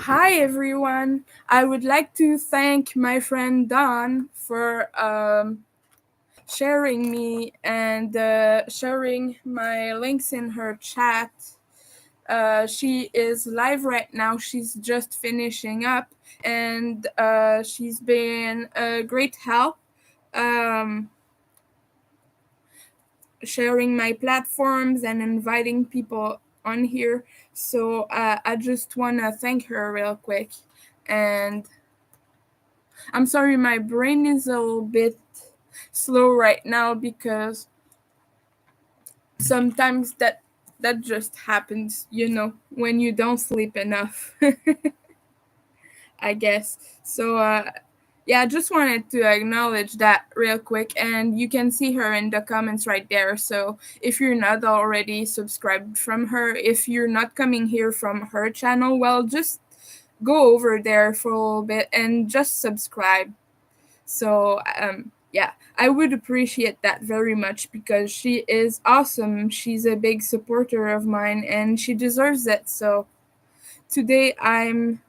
Hi everyone. I would like to thank my friend Dawn for sharing me and sharing my links in her chat. She is live right now. She's just finishing up, and she's been a great help um, sharing my platforms and inviting people on here. So I just want to thank her real quick. And I'm sorry, my brain is a little bit slow right now because sometimes that just happens, when you don't sleep enough. I guess. So yeah, I just wanted to acknowledge that real quick, and you can see her in the comments right there. So if you're not already subscribed from her, if you're not coming here from her channel, well, just go over there for a little bit and just subscribe. So, yeah, I would appreciate that very much because she is awesome. She's a big supporter of mine and she deserves it. So, today I'm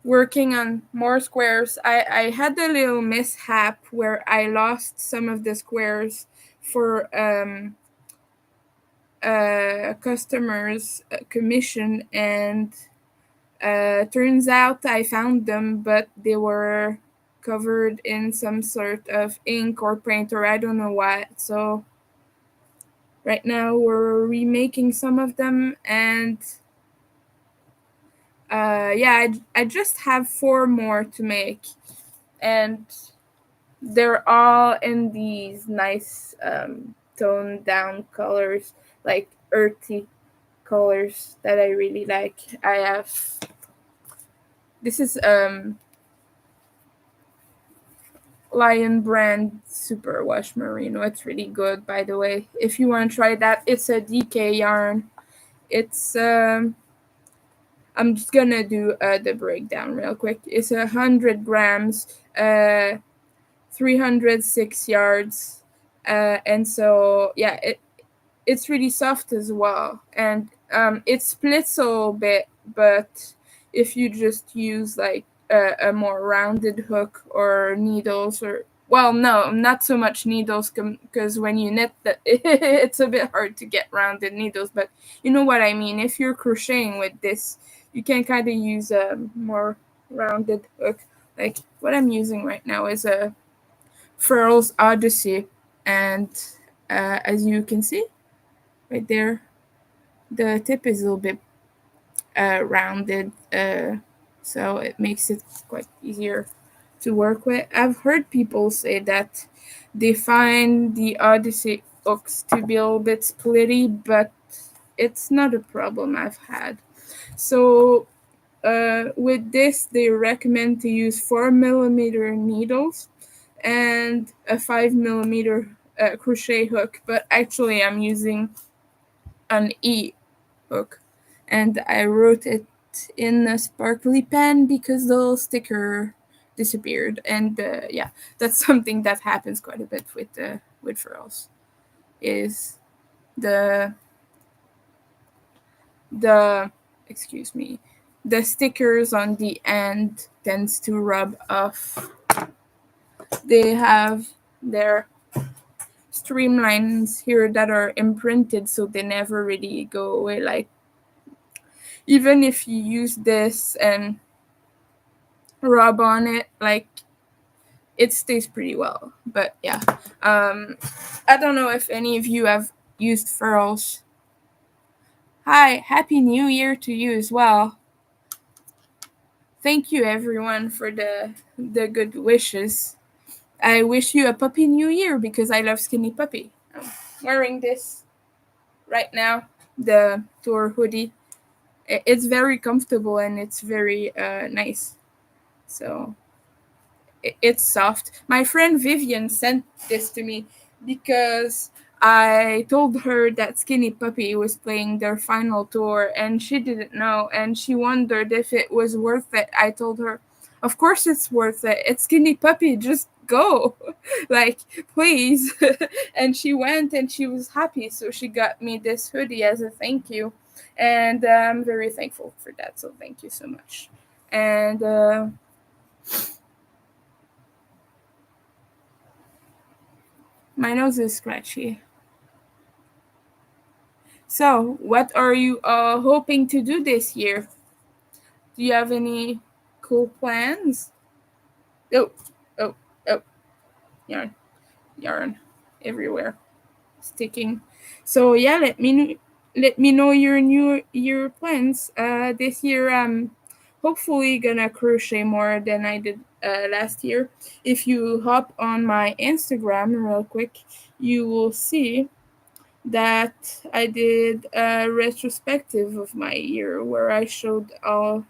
working on more squares. I had a little mishap where I lost some of the squares for a customer's commission, and turns out I found them, but they were covered in some sort of ink or paint or I don't know what. So right now we're remaking some of them, and yeah, I just have 4 more to make, and they're all in these nice toned down colors, like earthy colors that I really like. I have this is Lion brand super wash merino. It's really good, by the way. If you want to try that, it's a DK yarn. It's I'm just gonna do the breakdown real quick. It's 100 grams, 306 yards, and so yeah, it's really soft as well, and it splits a little bit, but if you just use like a more rounded hook or needles, or well, no, not so much needles, because when you knit that it's a bit hard to get rounded needles, but you know what I mean. If you're crocheting with this, you can kind of use a more rounded hook. Like what I'm using right now is a Furls Odyssey, and as you can see right there, the tip is a little bit rounded, so it makes it quite easier to work with. I've heard people say that they find the Odyssey hooks to be a little bit splitty, but it's not a problem I've had. So with this, they recommend to use 4mm needles and a 5mm crochet hook, but actually I'm using an E hook, and I wrote it in a sparkly pen because the little sticker disappeared, and yeah, that's something that happens quite a bit with furls. Is the the excuse me, the stickers on the end tends to rub off. They have their streamlines here that are imprinted, so they never really go away. Like even if you use this and rub on it, like it stays pretty well. But yeah, I don't know if any of you have used furls. Hi, happy new year to you as well. Thank you everyone for the good wishes. I wish you a puppy new year because I love Skinny Puppy. I'm wearing this right now, the tour hoodie. It's very comfortable and it's very nice. So it's soft. My friend Vivian sent this to me because I told her that Skinny Puppy was playing their final tour and she didn't know, and she wondered if it was worth it. I told her, of course it's worth it. It's Skinny Puppy, just go. Like, please. And she went and she was happy, so she got me this hoodie as a thank you. And I'm very thankful for that. So thank you so much. And my nose is scratchy. So, what are you hoping to do this year? Do you have any cool plans? Oh, oh, oh, yarn, yarn everywhere, sticking. So yeah, let me know your new year plans. This year I'm hopefully gonna crochet more than I did last year. If you hop on my Instagram real quick, you will see that I did a retrospective of my year where I showed all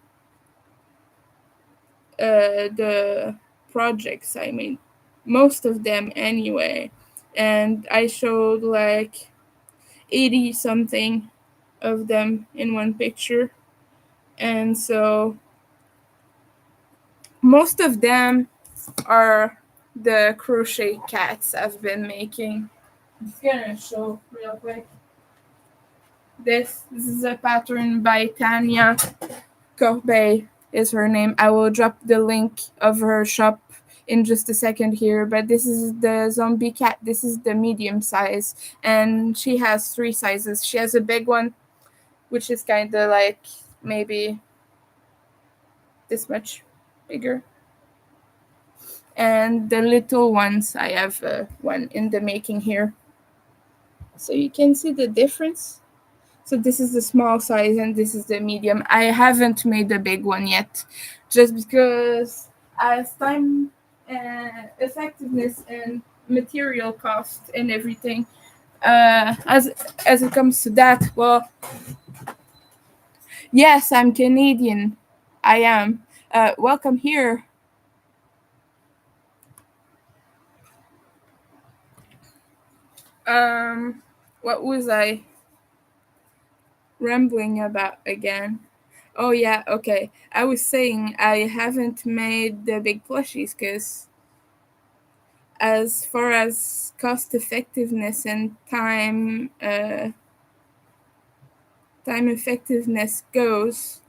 the projects I made, most of them anyway, and I showed like 80 something of them in one picture, and so most of them are the crochet cats I've been making. I'm just gonna show real quick. This is a pattern by Tanya Corbeil is her name. I will drop the link of her shop in just a second here, but this is the zombie cat. This is the medium size, and she has three sizes. She has a big one, which is kind of like maybe this much bigger, and the little ones, I have one in the making here, so you can see the difference. So this is the small size and this is the medium. I haven't made the big one yet, just because as time and effectiveness and material cost and everything, as it comes to that, well, yes, I'm Canadian. I am. Welcome here. What was I rambling about again? Oh yeah, okay. I was saying I haven't made the big plushies because as far as cost effectiveness and time effectiveness goes,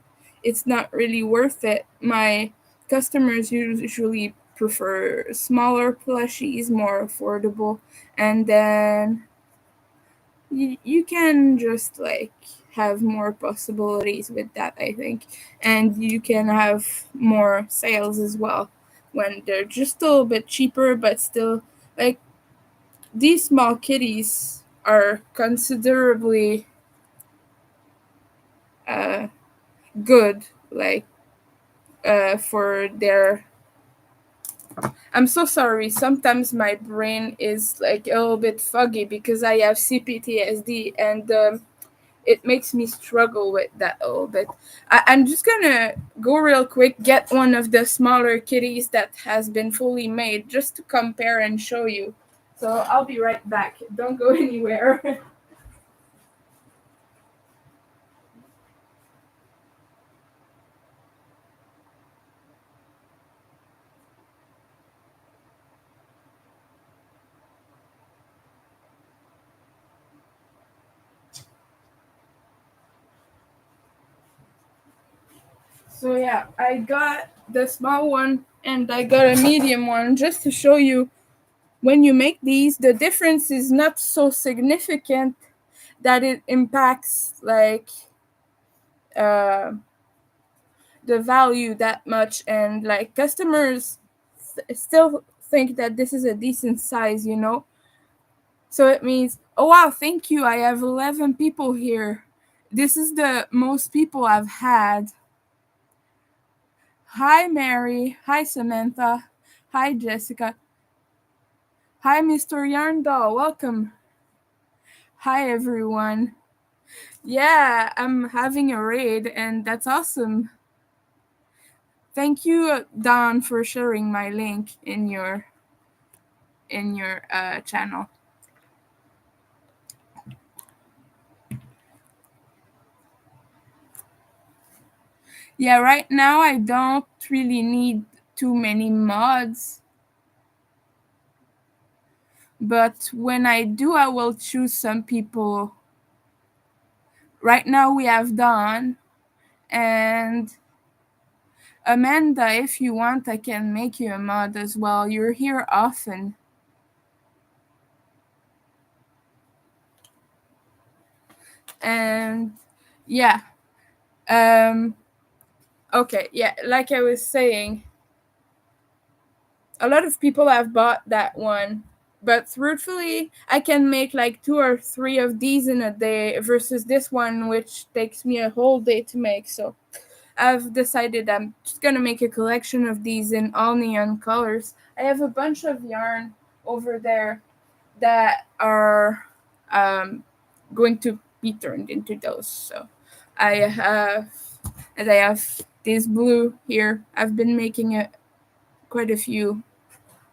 it's not really worth it. My customers usually prefer smaller plushies, more affordable, and then you can just like have more possibilities with that, I think, and you can have more sales as well when they're just a little bit cheaper, but still like these small kitties are considerably uh, good, like for their. I'm so sorry. Sometimes my brain is like a little bit foggy because I have CPTSD, and it makes me struggle with that a little bit. I'm just gonna go real quick, get one of the smaller kitties that has been fully made, just to compare and show you. So I'll be right back. Don't go anywhere. So yeah, I got the small one and I got a medium one just to show you when you make these, the difference is not so significant that it impacts like uh, the value that much, and like customers still think that this is a decent size, you know. So it means, oh wow, thank you. I have 11 people here. This is the most people I've had. Hi, Mary. Hi, Samantha. Hi, Jessica. Hi, Mr. Yarndall. Welcome. Hi, everyone. Yeah, I'm having a raid, and that's awesome. Thank you, Don, for sharing my link in your channel. Yeah, right now I don't really need too many mods, but when I do, I will choose some people right now we have Dawn and Amanda. If you want, I can make you a mod as well. You're here often. And yeah. Um okay, yeah, like I was saying, a lot of people have bought that one, but truthfully I can make like 2 or 3 of these in a day versus this one which takes me a whole day to make. So I've decided I'm just gonna make a collection of these in all neon colors. I have a bunch of yarn over there that are going to be turned into those. So I have, and I have this blue here. I've been making quite a few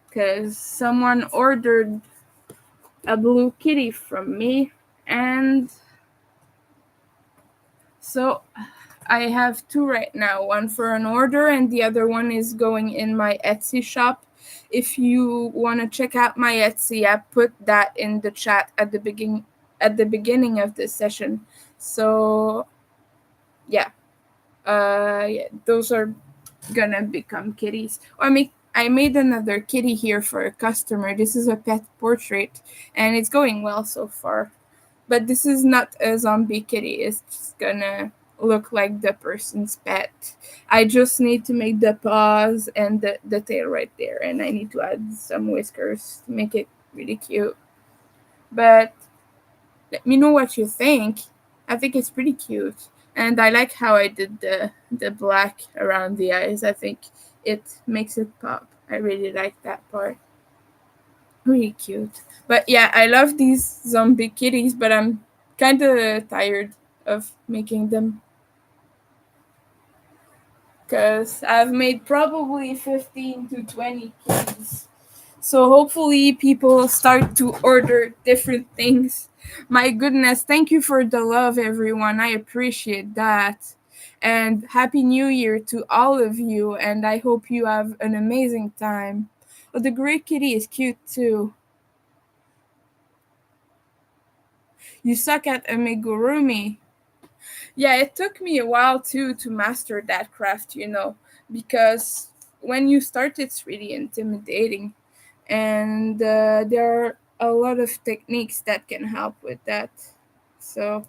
because someone ordered a blue kitty from me, and so I have 2 right now, one for an order and the other one is going in my Etsy shop. If you want to check out my Etsy, I put that in the chat at the beginning of this session. So yeah, yeah, those are gonna become kitties. I made another kitty here for a customer. This is a pet portrait, and it's going well so far. But this is not a zombie kitty. It's just gonna look like the person's pet. I just need to make the paws and the tail right there, and I need to add some whiskers to make it really cute. But let me know what you think. I think it's pretty cute. And I like how I did the black around the eyes. I think it makes it pop. I really like that part. Really cute. But yeah, I love these zombie kitties, but I'm kind of tired of making them because I've made probably 15 to 20 kitties. So hopefully people start to order different things. My goodness, thank you for the love, everyone. I appreciate that. And Happy New Year to all of you, and I hope you have an amazing time. Oh, the gray kitty is cute too. You suck at amigurumi. Yeah, it took me a while too to master that craft, because when you start, it's really intimidating. And there are a lot of techniques that can help with that. So,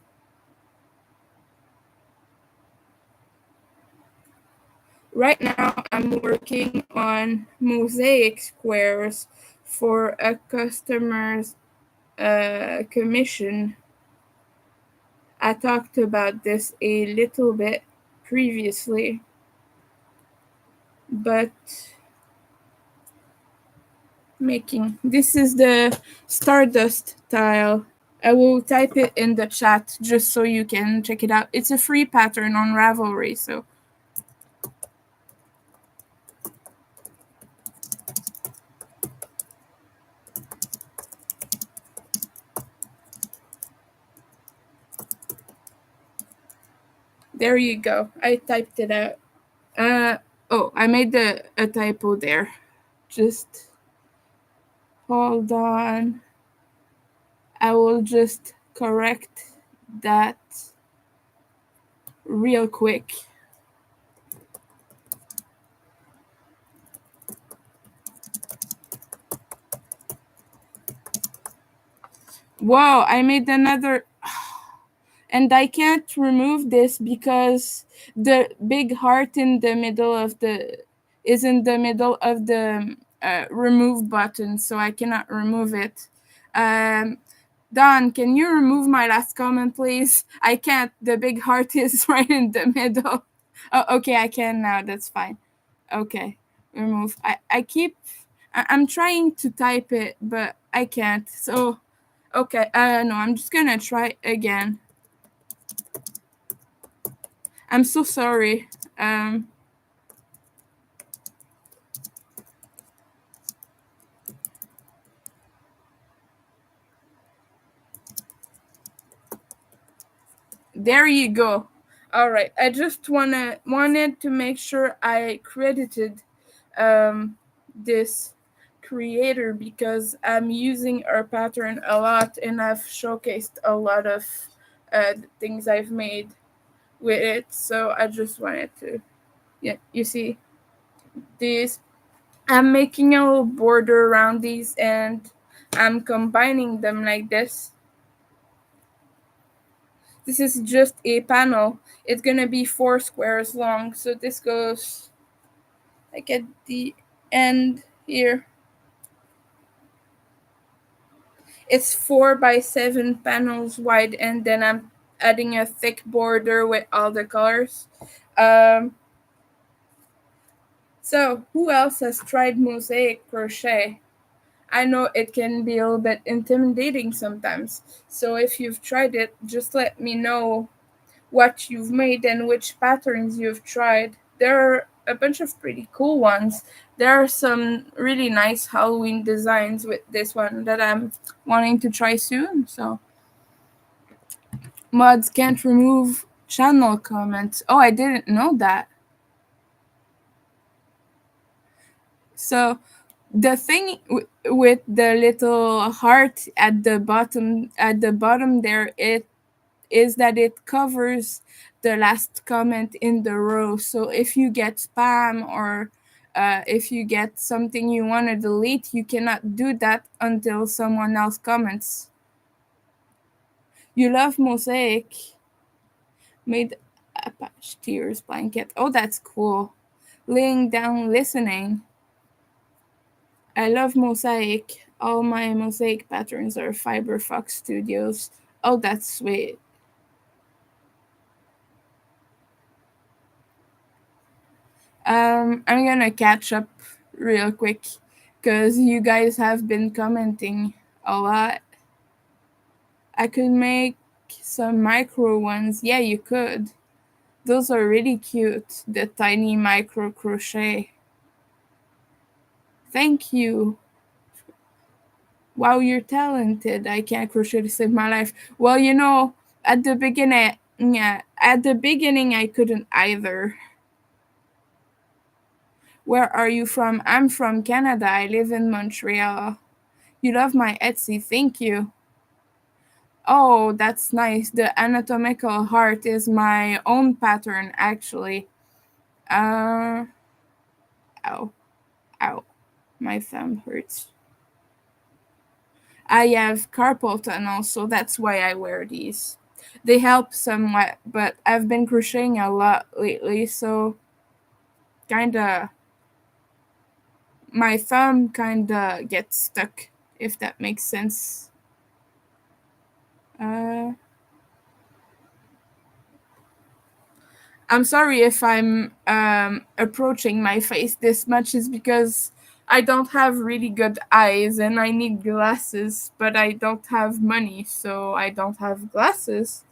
right now, I'm working on mosaic squares for a customer's commission. I talked about this a little bit previously, but making this is the Stardust tile. I will type it in the chat just so you can check it out. It's a free pattern on Ravelry, so there you go. I typed it out. Oh, I made a typo there. Just hold on. I will just correct that real quick. Whoa, I made another, and I can't remove this because the big heart in the middle of the is in the middle of the remove button, so I cannot remove it. Don, can you remove my last comment, please? I can't. The big heart is right in the middle. Oh, okay, I can now. That's fine. Okay, remove. I'm trying to type it, but I can't. So, okay. No, I'm just gonna try again. I'm so sorry. There you go. All right. I just wanted to make sure I credited this creator because I'm using our pattern a lot and I've showcased a lot of the things I've made with it. So I just wanted to, yeah, you see these. I'm making a little border around these and I'm combining them like this. This is just a panel. It's gonna be 4 squares long. So this goes like at the end here. It's 4 by 7 panels wide, and then I'm adding a thick border with all the colors. Um, so who else has tried mosaic crochet? I know it can be a little bit intimidating sometimes. So if you've tried it, just let me know what you've made and which patterns you've tried. There are a bunch of pretty cool ones. There are some really nice Halloween designs with this one that I'm wanting to try soon. So mods can't remove channel comments. Oh, I didn't know that. So the thing with the little heart at the bottom there, it is that it covers the last comment in the row. So if you get spam or if you get something you want to delete, you cannot do that until someone else comments. You love mosaic. Made Apache Tears blanket. Oh, that's cool. Laying down listening. I love mosaic. All my mosaic patterns are Fiberfox Studios. Oh, that's sweet. I'm gonna catch up real quick because you guys have been commenting a lot. I could make some micro ones. Yeah, you could. Those are really cute. The tiny micro crochet. Thank you. Wow, you're talented. I can't crochet to save my life. Well, at the beginning, yeah, at the beginning I couldn't either. Where are you from? I'm from Canada. I live in Montreal. You love my Etsy. Thank you. Oh, that's nice. The anatomical heart is my own pattern, actually. Uh, ow, ow. My thumb hurts. I have carpal tunnel, so that's why I wear these. They help somewhat, but I've been crocheting a lot lately, so kinda my thumb kinda gets stuck, if that makes sense. Uh, I'm sorry if I'm approaching my face this much, is because I don't have really good eyes and I need glasses, but I don't have money, so I don't have glasses.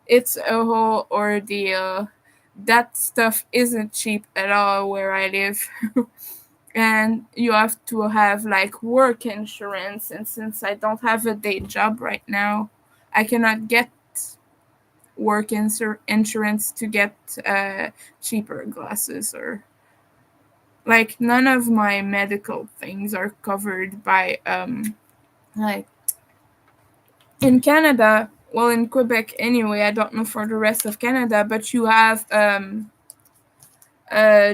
It's a whole ordeal. That stuff isn't cheap at all where I live. And you have to have like work insurance, and since I don't have a day job right now, I cannot get insurance to get cheaper glasses, or like none of my medical things are covered by like in Canada, well, in Quebec anyway. I don't know for the rest of Canada, but you have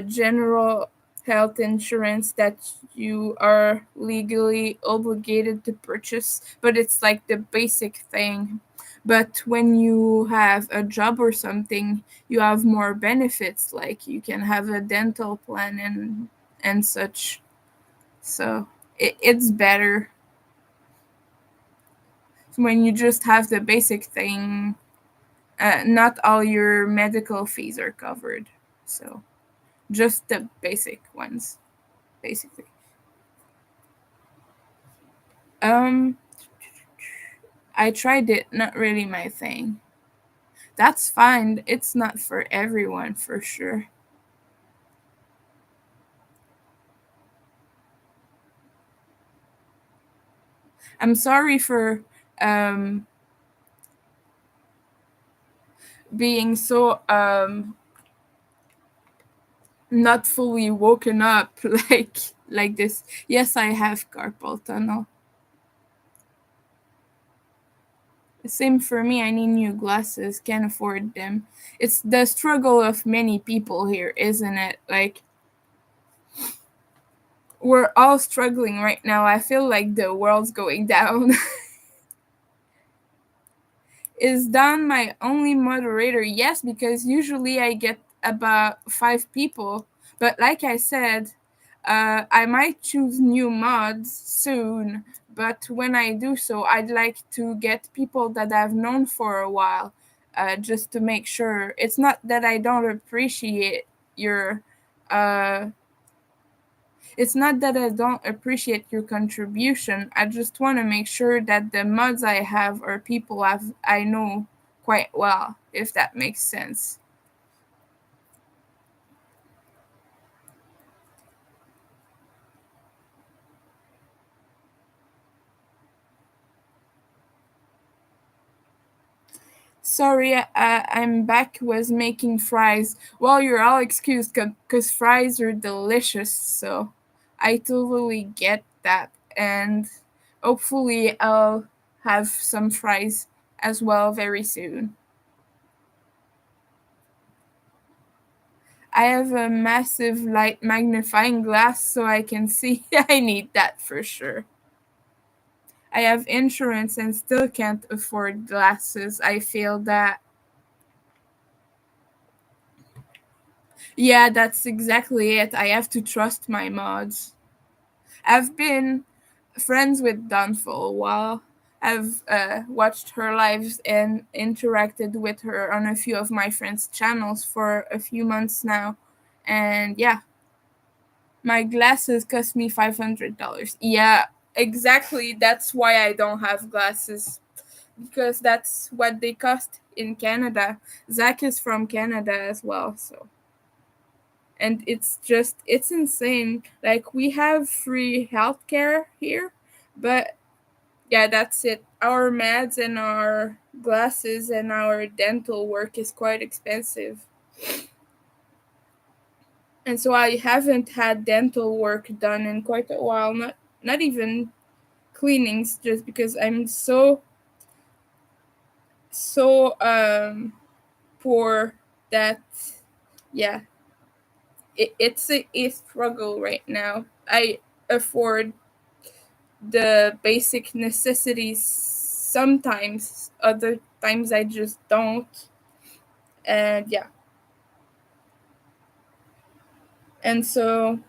general health insurance that you are legally obligated to purchase, but it's like the basic thing. But when you have a job or something, you have more benefits, like you can have a dental plan and such. So it's better when you just have the basic thing. Not all your medical fees are covered, so just the basic ones, basically. Um, I tried it, not really my thing. That's fine. It's not for everyone, for sure. I'm sorry for um being so not fully woken up like this. Yes, I have carpal tunnel. Same for me. I need new glasses. Can't afford them. It's the struggle of many people here, isn't it? Like, we're all struggling right now. I feel like the world's going down. Is Don my only moderator? Yes, because usually I get about 5 people. But like I said, I might choose new mods soon. But when I do so, I'd like to get people that I've known for a while, just to make sure. It's not that I don't appreciate your uh, it's not that I don't appreciate your contribution. I just want to make sure that the mods I have are people I know quite well, if that makes sense. Sorry, I'm back. Was making fries. Well, you're all excused because fries are delicious. So I totally get that, and hopefully I'll have some fries as well very soon. I have a massive light magnifying glass so I can see. I need that for sure. I have insurance and still can't afford glasses. I feel that. Yeah, that's exactly it. I have to trust my mods. I've been friends with Dawn for a while. I've watched her lives and interacted with her on a few of my friends' channels for a few months now. And yeah, my glasses cost me $500. Yeah, exactly. That's why I don't have glasses, because that's what they cost in Canada. Zach is from Canada as well, so, and it's insane. Like, we have free healthcare here, but yeah, that's it. Our meds and our glasses and our dental work is quite expensive. And so I haven't had dental work done in quite a while. Not even cleanings, just because I'm so poor that, yeah, it's a struggle right now. I afford the basic necessities sometimes, other times I just don't. And yeah, and so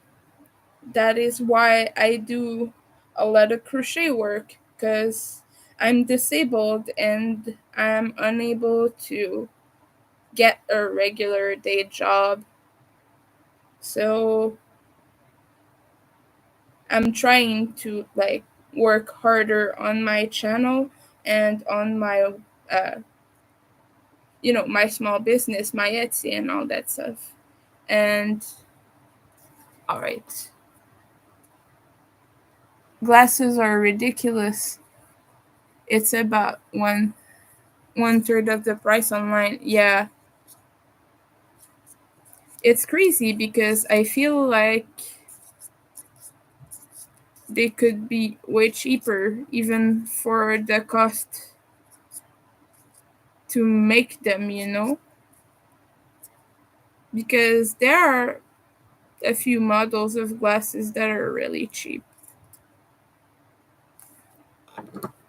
that is why I do a lot of crochet work, because I'm disabled and I'm unable to get a regular day job. So I'm trying to, like, work harder on my channel and on my uh my small business, my Etsy and all that stuff. And all right. Glasses are ridiculous. It's about one third of the price online. Yeah. It's crazy because I feel like they could be way cheaper even for the cost to make them. Because there are a few models of glasses that are really cheap.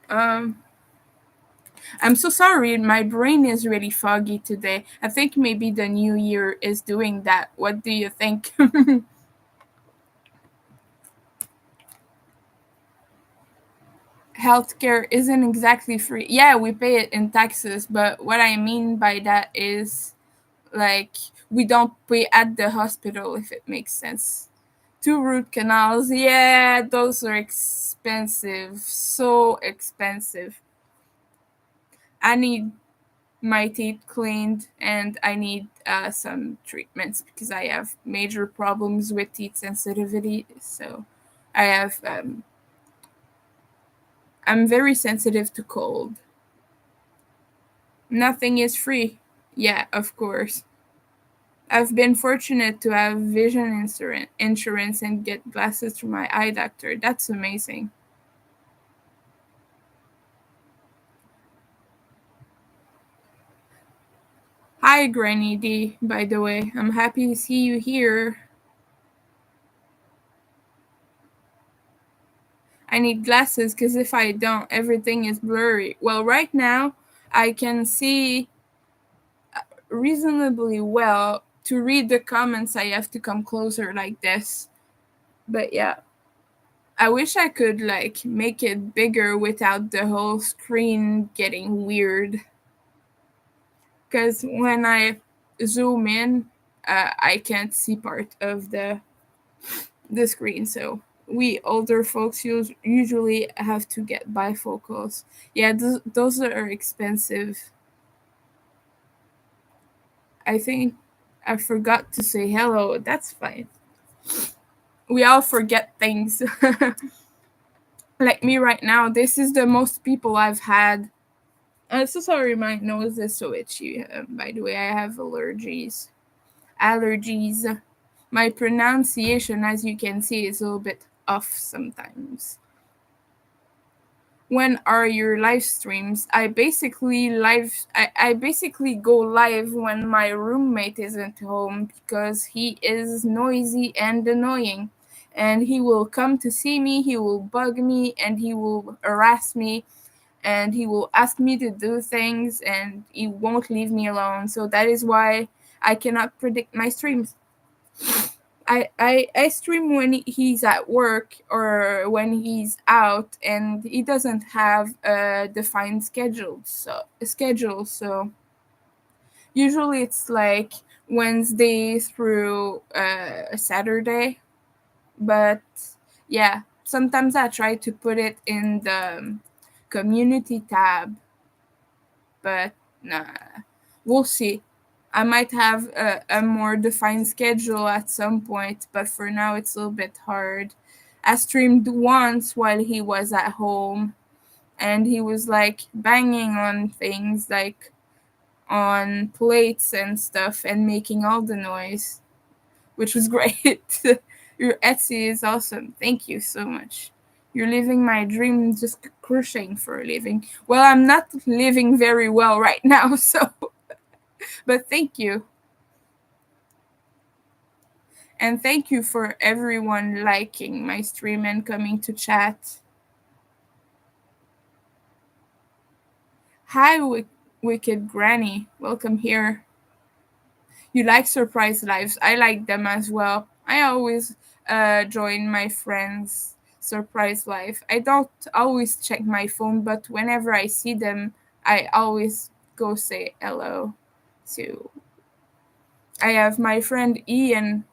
Um, I'm so sorry, my brain is really foggy today. I think maybe the new year is doing that. What do you think? Healthcare isn't exactly free. Yeah, we pay it in taxes, but what I mean by that is, like, we don't pay at the hospital, if it makes sense. Two root canals, yeah, those are expensive, so expensive. I need my teeth cleaned and I need some treatments because I have major problems with teeth sensitivity. So I have I'm very sensitive to cold. Nothing is free. Yeah, of course. I've been fortunate to have vision insurance and get glasses through my eye doctor. That's amazing. Hi, Granny D, by the way. I'm happy to see you here. I need glasses because if I don't, everything is blurry. Well, right now, I can see reasonably well. To read the comments, I have to come closer like this. But yeah, I wish I could like make it bigger without the whole screen getting weird. Because when I zoom in, I can't see part of the screen. So we older folks usually have to get bifocals. Yeah, those are expensive. I think I forgot to say hello. That's fine. We all forget things. Like me right now, this is the most people I've had. I'm so sorry, my nose is so itchy. By the way, I have allergies. Allergies. My pronunciation, as you can see, is a little bit off sometimes. When are your live streams? I basically go live when my roommate isn't home because he is noisy and annoying. And he will come to see me, he will bug me, and he will harass me, and he will ask me to do things, and he won't leave me alone. So that is why I cannot predict my streams. I stream when he's at work or when he's out, and he doesn't have a defined schedule. So usually it's like Wednesday through Saturday. But yeah, sometimes I try to put it in the community tab, but nah, we'll see. I might have a more defined schedule at some point, but for now it's a little bit hard. I streamed once while he was at home, and he was like banging on things, like on plates and stuff, and making all the noise, which was great. Your Etsy is awesome. Thank you so much. You're living my dream, just crocheting for a living. Well, I'm not living very well right now, so, but thank you. And thank you for everyone liking my stream and coming to chat. Hi, Wicked Granny. Welcome here. You like surprise lives. I like them as well. I always join my friends' surprise live. I don't always check my phone, but whenever I see them, I always go say hello to. I have my friend Ian.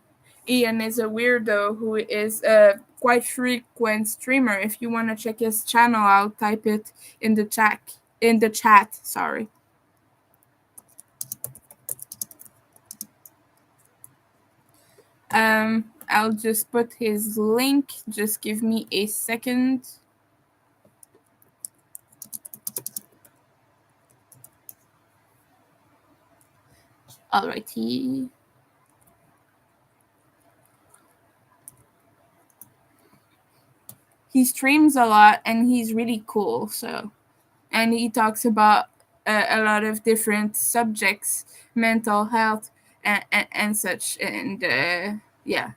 Ian is a weirdo who is a quite frequent streamer. If you want to check his channel, I'll type it in the chat. In the chat, sorry. I'll just put his link. Just give me a second. Alrighty. He streams a lot and he's really cool. So, and he talks about a lot of different subjects, mental health and such. And yeah,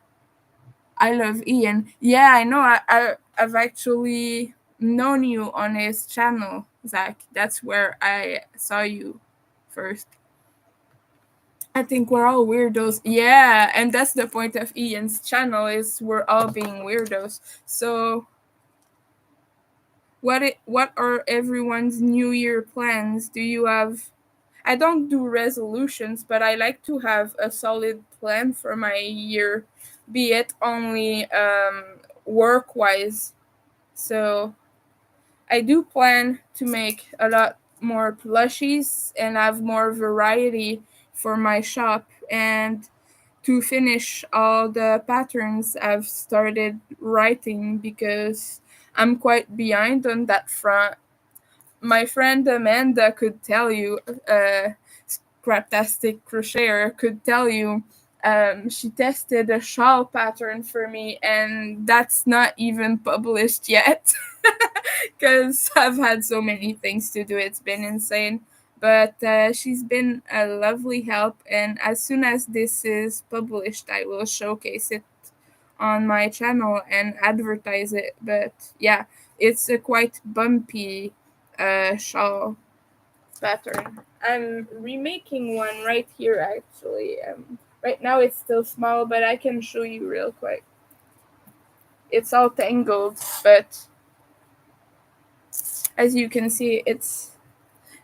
I love Ian. Yeah, I know. I've actually known you on his channel, Zach. That's where I saw you first. I think we're all weirdos. Yeah, and that's the point of Ian's channel is we're all being weirdos. So what are everyone's New Year plans? Do you have I don't do resolutions, but I like to have a solid plan for my year, be it only work wise. So I do plan to make a lot more plushies and have more variety for my shop, and to finish all the patterns I've started writing because I'm quite behind on that front. My friend Amanda could tell you, Scraptastic Crocheter could tell you, she tested a shawl pattern for me, and that's not even published yet because I've had so many things to do. It's been insane. But she's been a lovely help, and as soon as this is published, I will showcase it on my channel and advertise it. But yeah, it's a quite bumpy shawl pattern. I'm remaking one right here actually. Right now it's still small, but I can show you real quick. It's all tangled, but as you can see,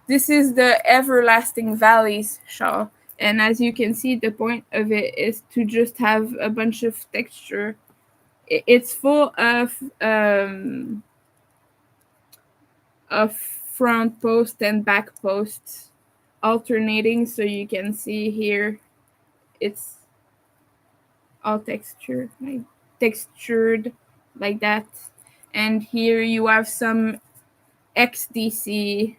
this is the Everlasting Valleys shawl. And as you can see, the point of it is to just have a bunch of texture. It's full of front post and back posts alternating, so you can see here it's all textured like that. And here you have some XDC,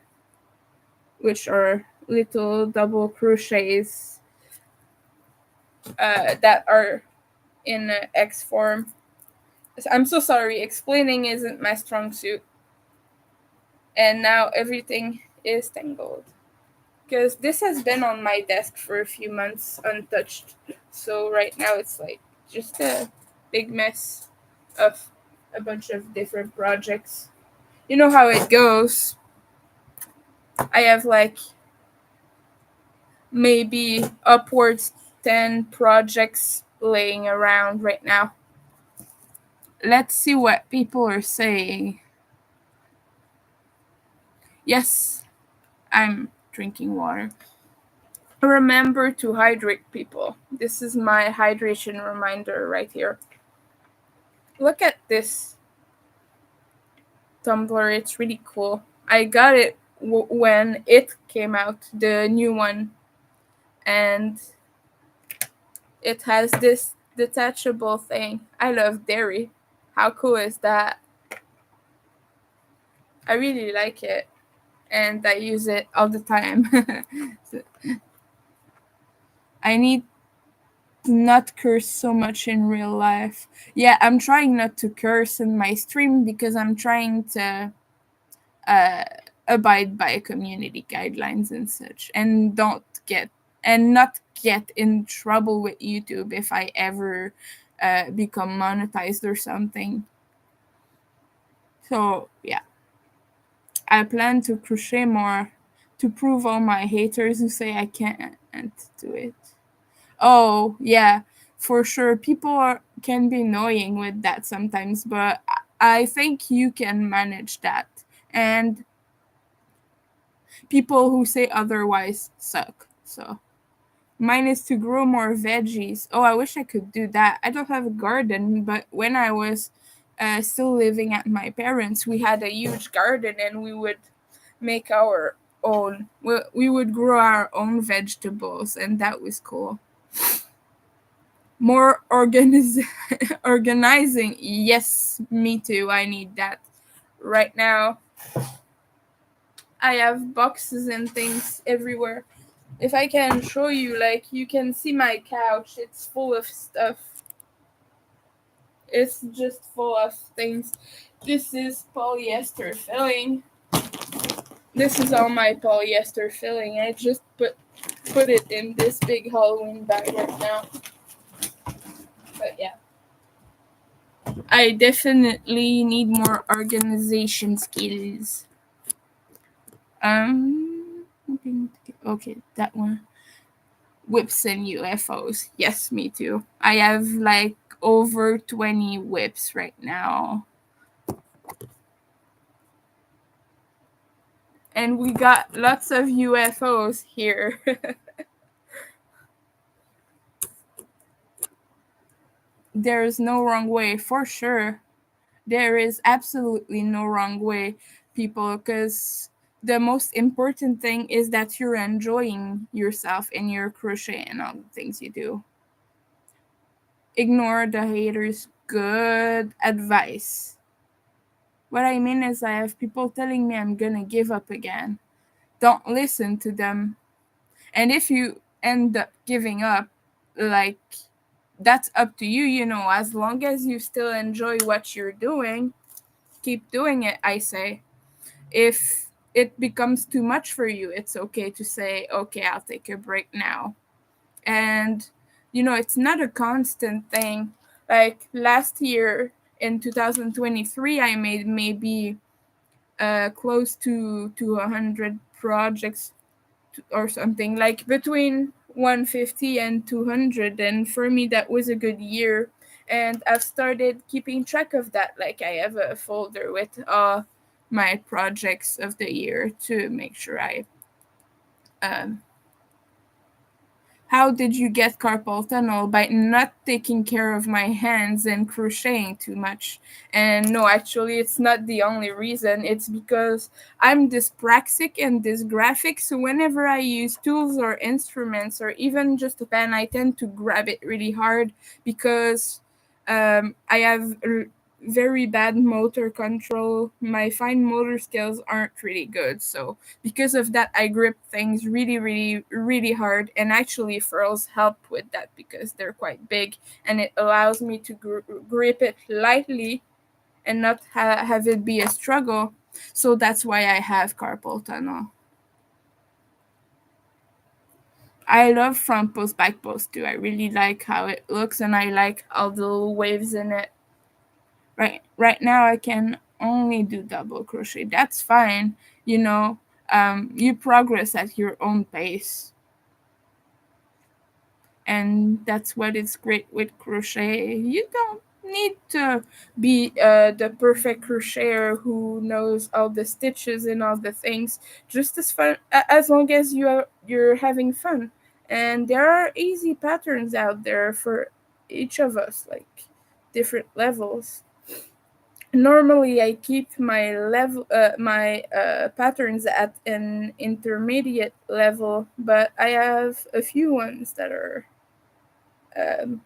which are little double crochets that are in X form. I'm so sorry, explaining isn't my strong suit. And now everything is tangled. Because this has been on my desk for a few months untouched. So right now it's like just a big mess of a bunch of different projects. You know how it goes. I have like maybe upwards 10 projects laying around right now. Let's see what people are saying. Yes, I'm drinking water. Remember to hydrate, people. This is my hydration reminder right here. Look at this tumbler. It's really cool. I got it when it came out, the new one. And it has this detachable thing. I love dairy. How cool is that? I really like it. And I use it all the time. I need to not curse so much in real life. Yeah, I'm trying not to curse in my stream because I'm trying to uh, abide by community guidelines and such, and not get in trouble with YouTube if I ever become monetized or something. So yeah, I plan to crochet more to prove all my haters who say I can't do it. Oh yeah, for sure. Can be annoying with that sometimes, but I think you can manage that. And people who say otherwise suck. So mine is to grow more veggies. Oh, I wish I could do that. I don't have a garden, but when I was still living at my parents, we had a huge garden and we would make our own. We would grow our own vegetables, and that was cool. More organizing. Yes, me too. I need that right now. I have boxes and things everywhere. If I can show you, like, you can see my couch. It's full of stuff. It's just full of things. This is polyester filling. This is all my polyester filling. I just put it in this big Halloween bag right now. But yeah. I definitely need more organization skills. Okay, that one. Whips and UFOs. Yes, me too. I have like over 20 whips right now. And we got lots of UFOs here. There's no wrong way, for sure. There is absolutely no wrong way, people, because the most important thing is that you're enjoying yourself in your crochet and all the things you do. Ignore the haters. Good advice. What I mean is, I have people telling me I'm gonna give up again. Don't listen to them. And if you end up giving up, like, that's up to you, as long as you still enjoy what you're doing, keep doing it, I say. If it becomes too much for you, it's okay to say, okay, I'll take a break now. And it's not a constant thing. Like last year in 2023, I made maybe close to 100 projects or something, like between 150 and 200, and for me that was a good year. And I've started keeping track of that. Like I have a folder with my projects of the year to make sure I um, how did you get carpal tunnel? By not taking care of my hands and crocheting too much. And no, actually, it's not the only reason. It's because I'm dyspraxic and dysgraphic. So whenever I use tools or instruments or even just a pen, I tend to grab it really hard because I have very bad motor control. My fine motor skills aren't really good. So because of that, I grip things really, really, really hard. And actually, furls help with that because they're quite big, and it allows me to grip it lightly and not have it be a struggle. So that's why I have carpal tunnel. I love front post, back post too. I really like how it looks, and I like all the little waves in it. Right now, I can only do double crochet. That's fine. You progress at your own pace, and that's what is great with crochet. You don't need to be the perfect crocheter who knows all the stitches and all the things. Just as fun as long as you're having fun. And there are easy patterns out there for each of us, like different levels. Normally, I keep my patterns at an intermediate level, but I have a few ones that are um,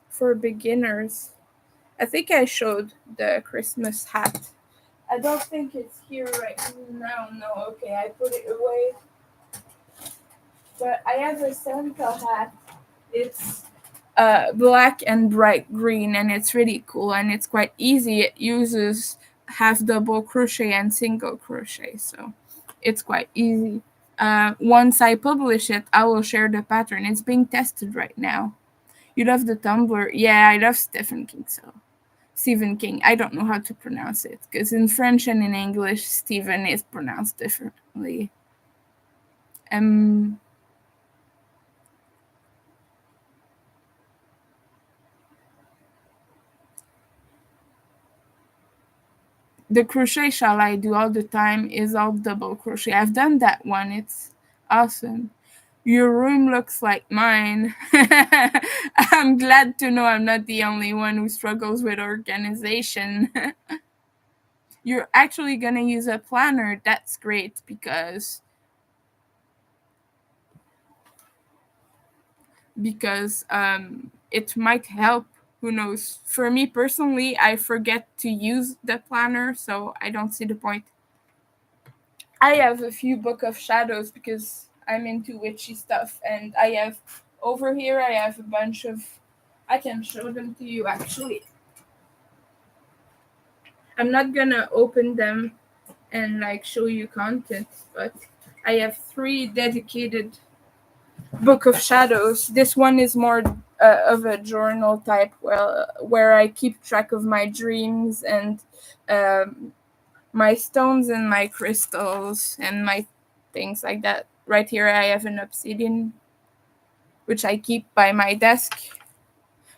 for beginners. I think I showed the Christmas hat. I don't think it's here right now. No, okay, I put it away. But I have a Santa hat. It's black and bright green, and it's really cool, and it's quite easy. It uses half double crochet and single crochet, so it's quite easy. Once I publish it, I will share the pattern. It's being tested right now. You love the Tumblr? Yeah, I love Stephen King. So Stephen King. I don't know how to pronounce it because in French and in English, Stephen is pronounced differently. Um, the crochet shawl I do all the time is all double crochet. I've done that one. It's awesome. Your room looks like mine. I'm glad to know I'm not the only one who struggles with organization. You're actually going to use a planner. That's great because it might help. Who knows? For me personally, I forget to use the planner, so I don't see the point. I have a few book of shadows because I'm into witchy stuff, and I have over here I have a bunch of. I can show them to you actually. I'm not gonna open them and like show you content, but I have 3 dedicated book of shadows. This one is more of a journal type, where I keep track of my dreams and um, my stones and my crystals and my things like that. Right here, I have an obsidian, which I keep by my desk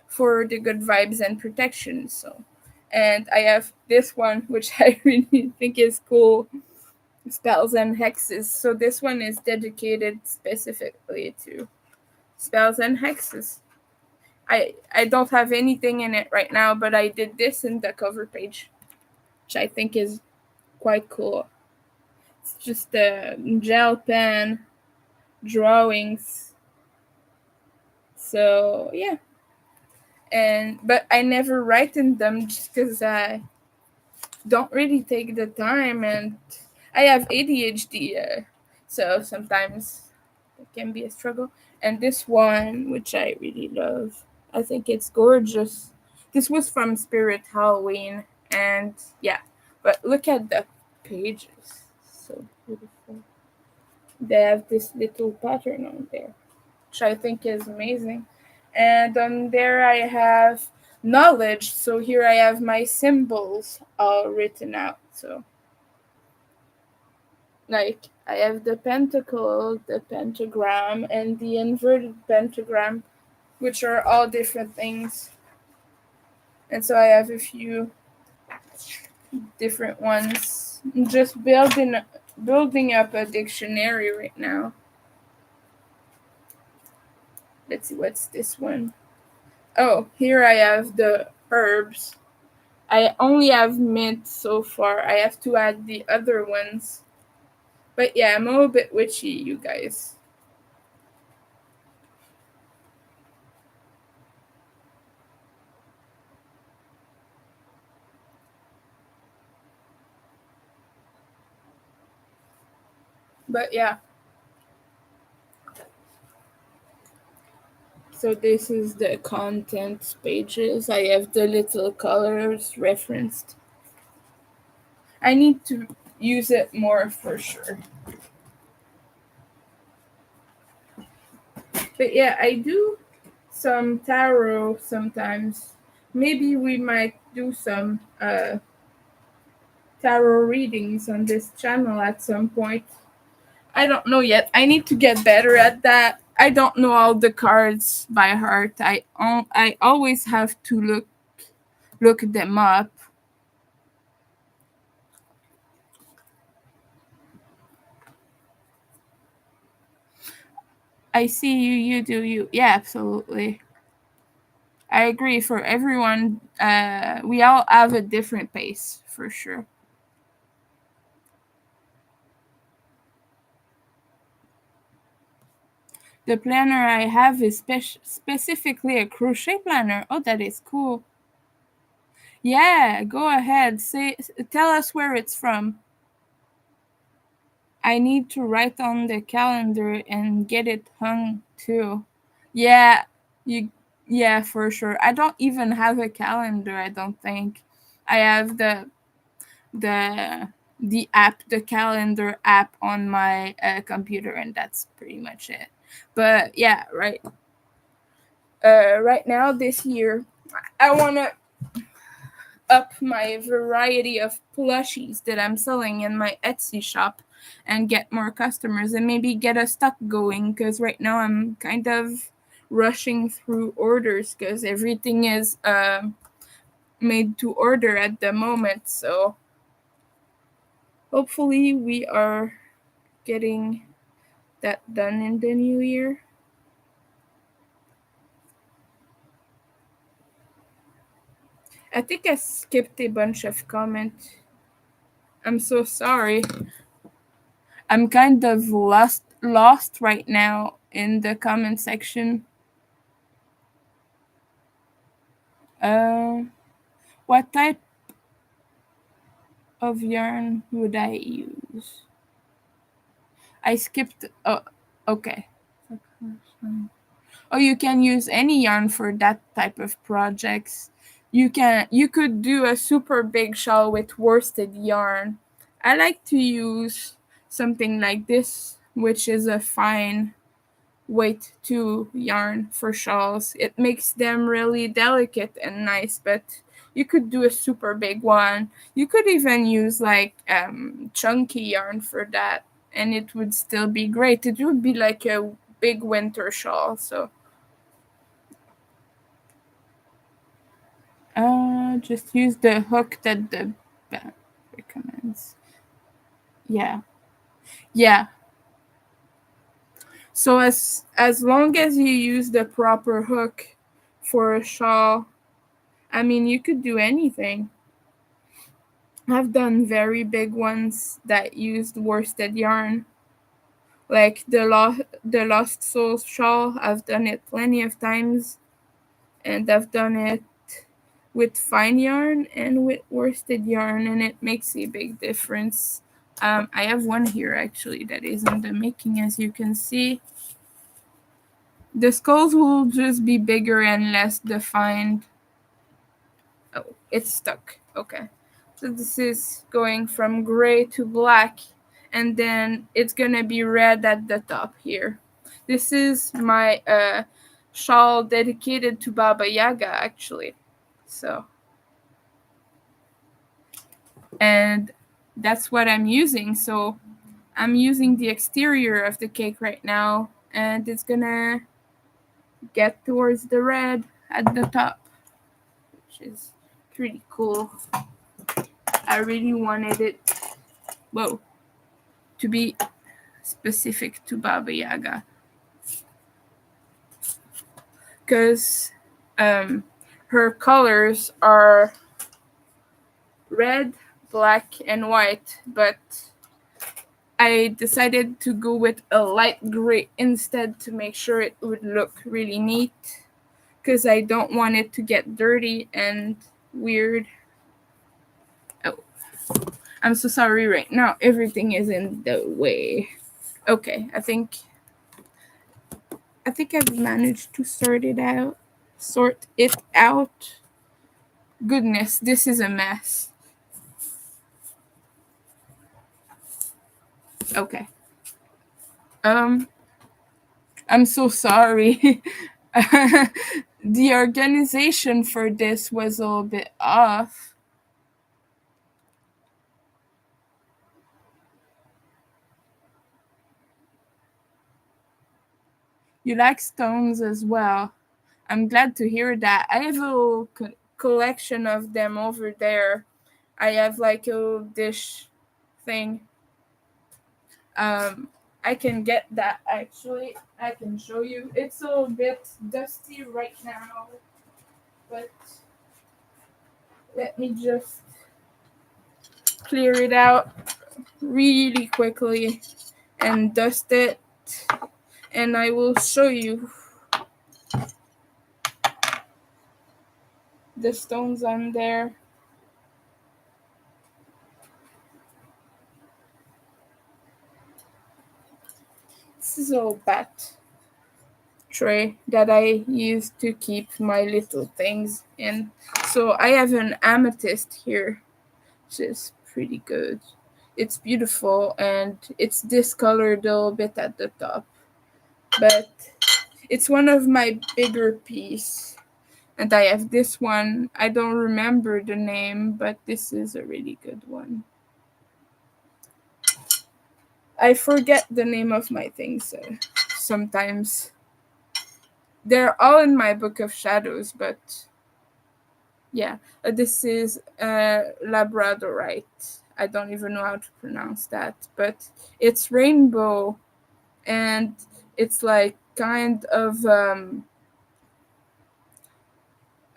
for the good vibes and protection. So, and I have this one, which I really think is cool, spells and hexes. So this one is dedicated specifically to spells and hexes. I don't have anything in it right now, but I did this in the cover page, which I think is quite cool. It's just a gel pen drawings. So yeah, and but I never write in them just because I don't really take the time, and I have ADHD, so sometimes it can be a struggle. And this one, which I really love, I think it's gorgeous. This was from Spirit Halloween, and yeah, but look at the pages. so beautiful. They have this little pattern on there, which I think is amazing. And on there I have knowledge. So here I have my symbols all written out. So like I have the pentacle, the pentagram, and the inverted pentagram, which are all different things. And so I have a few different ones. I'm just building up a dictionary right now. Let's see, what's this one? Oh, here I have the herbs. I only have mint so far. I have to add the other ones. But yeah, I'm a little bit witchy, you guys. But yeah. So this is the contents pages. I have the little colors referenced. I need to use it more for sure. But yeah, I do some tarot sometimes. Maybe we might do some tarot readings on this channel at some point. I don't know yet. I need to get better at that. I don't know all the cards by heart. I always have to look them up. I see you. You do you. Yeah, absolutely. I agree. For everyone, we all have a different pace for sure. The planner I have is specifically a crochet planner. Oh, that is cool. Yeah, go ahead. Tell us where it's from. I need to write on the calendar and get it hung too. Yeah, you yeah, for sure. I don't even have a calendar, I don't think. I have the the app, the calendar app on my computer, and that's pretty much it. But yeah, right now this year I want to up my variety of plushies that I'm selling in my Etsy shop and get more customers and maybe get a stock going, because right now I'm kind of rushing through orders because everything is made to order at the moment. So hopefully we are getting that done in the new year. I think I skipped a bunch of comments. I'm so sorry. I'm kind of lost right now in the comment section. Uh, what type of yarn would I use? I skipped. Oh, okay. Oh, you can use any yarn for that type of projects. You could do a super big shawl with worsted yarn. I like to use something like this, which is a fine weight to yarn for shawls. It makes them really delicate and nice, but you could do a super big one. You could even use like chunky yarn for that, and it would still be great. It would be like a big winter shawl. So just use the hook that the band recommends. Yeah. Yeah. So as long as you use the proper hook for a shawl, I mean, you could do anything. I've done very big ones that used worsted yarn, like the Lost Soul shawl. I've done it plenty of times, and I've done it with fine yarn and with worsted yarn, and it makes a big difference. I have one here actually that is in the making, as you can see. The skulls will just be bigger and less defined. Oh, it's stuck. Okay. So this is going from gray to black. and then it's gonna be red at the top here. This is my shawl dedicated to Baba Yaga, actually. So, and that's what I'm using. So I'm using the exterior of the cake right now, and it's gonna get towards the red at the top, which is pretty cool. I really wanted it, whoa, to be specific to Baba Yaga, because her colors are red, black, and white, but I decided to go with a light gray instead to make sure it would look really neat, because I don't want it to get dirty and weird. Oh, I'm so sorry right now. Everything is in the way. Okay, I think I've managed to sort it out. Goodness, this is a mess. Okay. I'm so sorry. The organization for this was a little bit off. You like stones as well. I'm glad to hear that. I have a little collection of them over there. I have like a little dish thing. I can get that actually. I can show you. It's a little bit dusty right now, but let me just clear it out really quickly and dust it, and I will show you the stones on there. This is a bat tray that I use to keep my little things in. So I have an amethyst here, which is pretty good. It's beautiful and it's discolored a little bit at the top, but it's one of my bigger pieces. And I have this one. I don't remember the name, but this is a really good one. I forget the name of my things sometimes. They're all in my book of shadows, but yeah, this is Labradorite. I don't even know how to pronounce that, but it's rainbow, and it's like kind of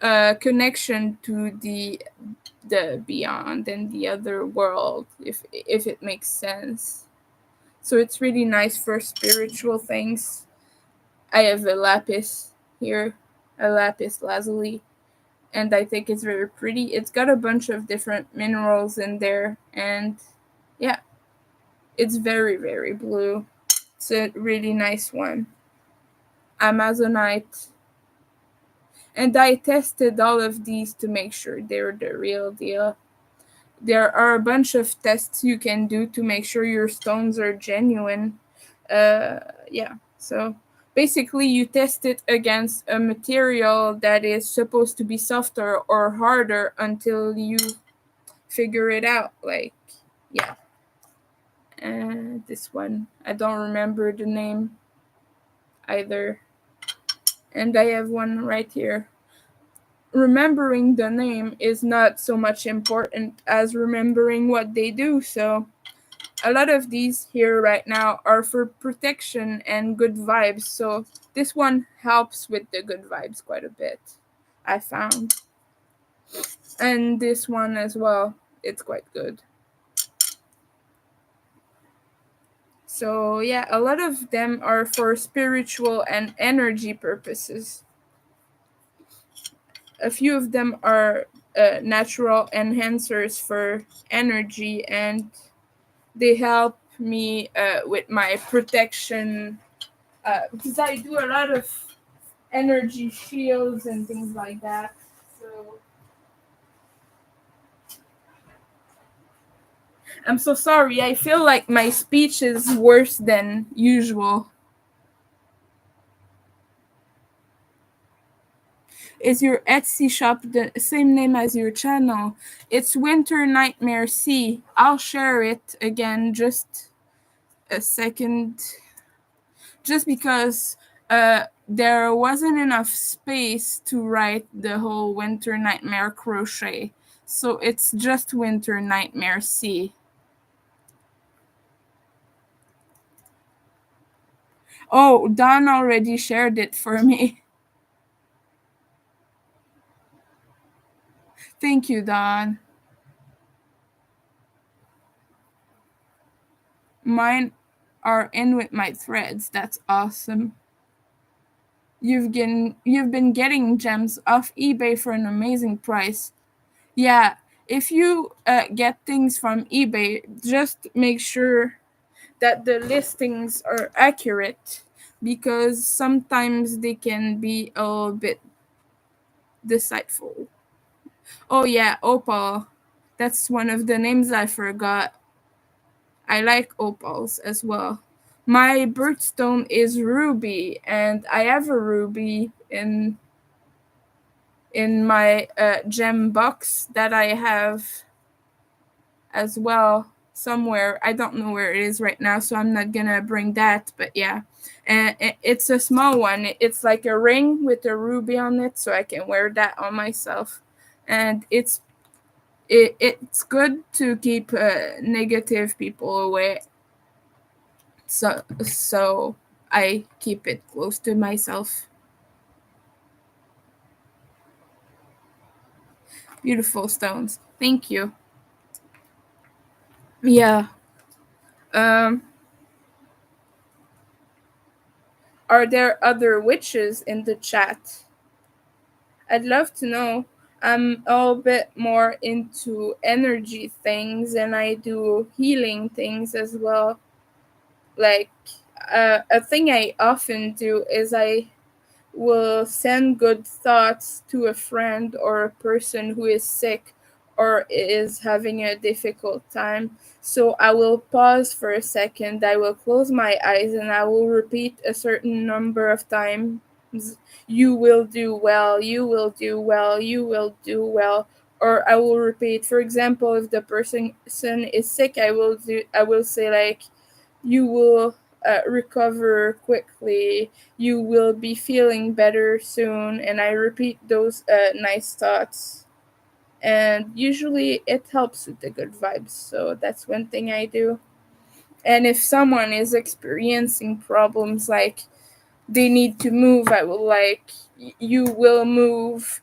a connection to the beyond and the other world, if it makes sense. So it's really nice for spiritual things. I have a lapis here, a lapis lazuli, and I think it's very pretty. It's got a bunch of different minerals in there, and yeah, it's very, very blue. It's a really nice one. Amazonite. And I tested all of these to make sure they're the real deal. There are a bunch of tests you can do to make sure your stones are genuine. Yeah, so basically you test it against a material that is supposed to be softer or harder until you figure it out. Like, yeah. This one, I don't remember the name either. And I have one right here. Remembering the name is not so much important as remembering what they do. So a lot of these here right now are for protection and good vibes. So this one helps with the good vibes quite a bit, I found. And this one as well, it's quite good. So yeah, a lot of them are for spiritual and energy purposes. A few of them are natural enhancers for energy, and they help me with my protection, because I do a lot of energy shields and things like that. So I'm so sorry. I feel like my speech is worse than usual. Is your Etsy shop the same name as your channel? It's Winter Nightmare C. I'll share it again, just a second. Just because there wasn't enough space to write the whole Winter Nightmare crochet. So it's just Winter Nightmare C. Oh, Don already shared it for me. Thank you, Don. Mine are in with my threads. That's awesome. You've been getting gems off eBay for an amazing price. Yeah, if you get things from eBay, just make sure that the listings are accurate because sometimes they can be a little bit deceitful. Oh yeah, opal. That's one of the names I forgot. I like opals as well. My birthstone is ruby, and I have a ruby in my gem box that I have as well somewhere. I don't know where it is right now, so I'm not gonna bring that. But yeah, and it's a small one. It's like a ring with a ruby on it, so I can wear that on myself. And it's good to keep negative people away. So I keep it close to myself. Beautiful stones. Thank you. Yeah. Um. Are there other witches in the chat? I'd love to know. I'm a little bit more into energy things and I do healing things as well. Like, a thing I often do is I will send good thoughts to a friend or a person who is sick or is having a difficult time. So I will pause for a second, I will close my eyes, and I will repeat a certain number of times. You will do well, you will do well, you will do well. Or I will repeat, for example, if the person is sick, I will say like, you will recover quickly, you will be feeling better soon, and I repeat those nice thoughts, and usually it helps with the good vibes. So that's one thing I do. And if someone is experiencing problems like they need to move, I will like, you will move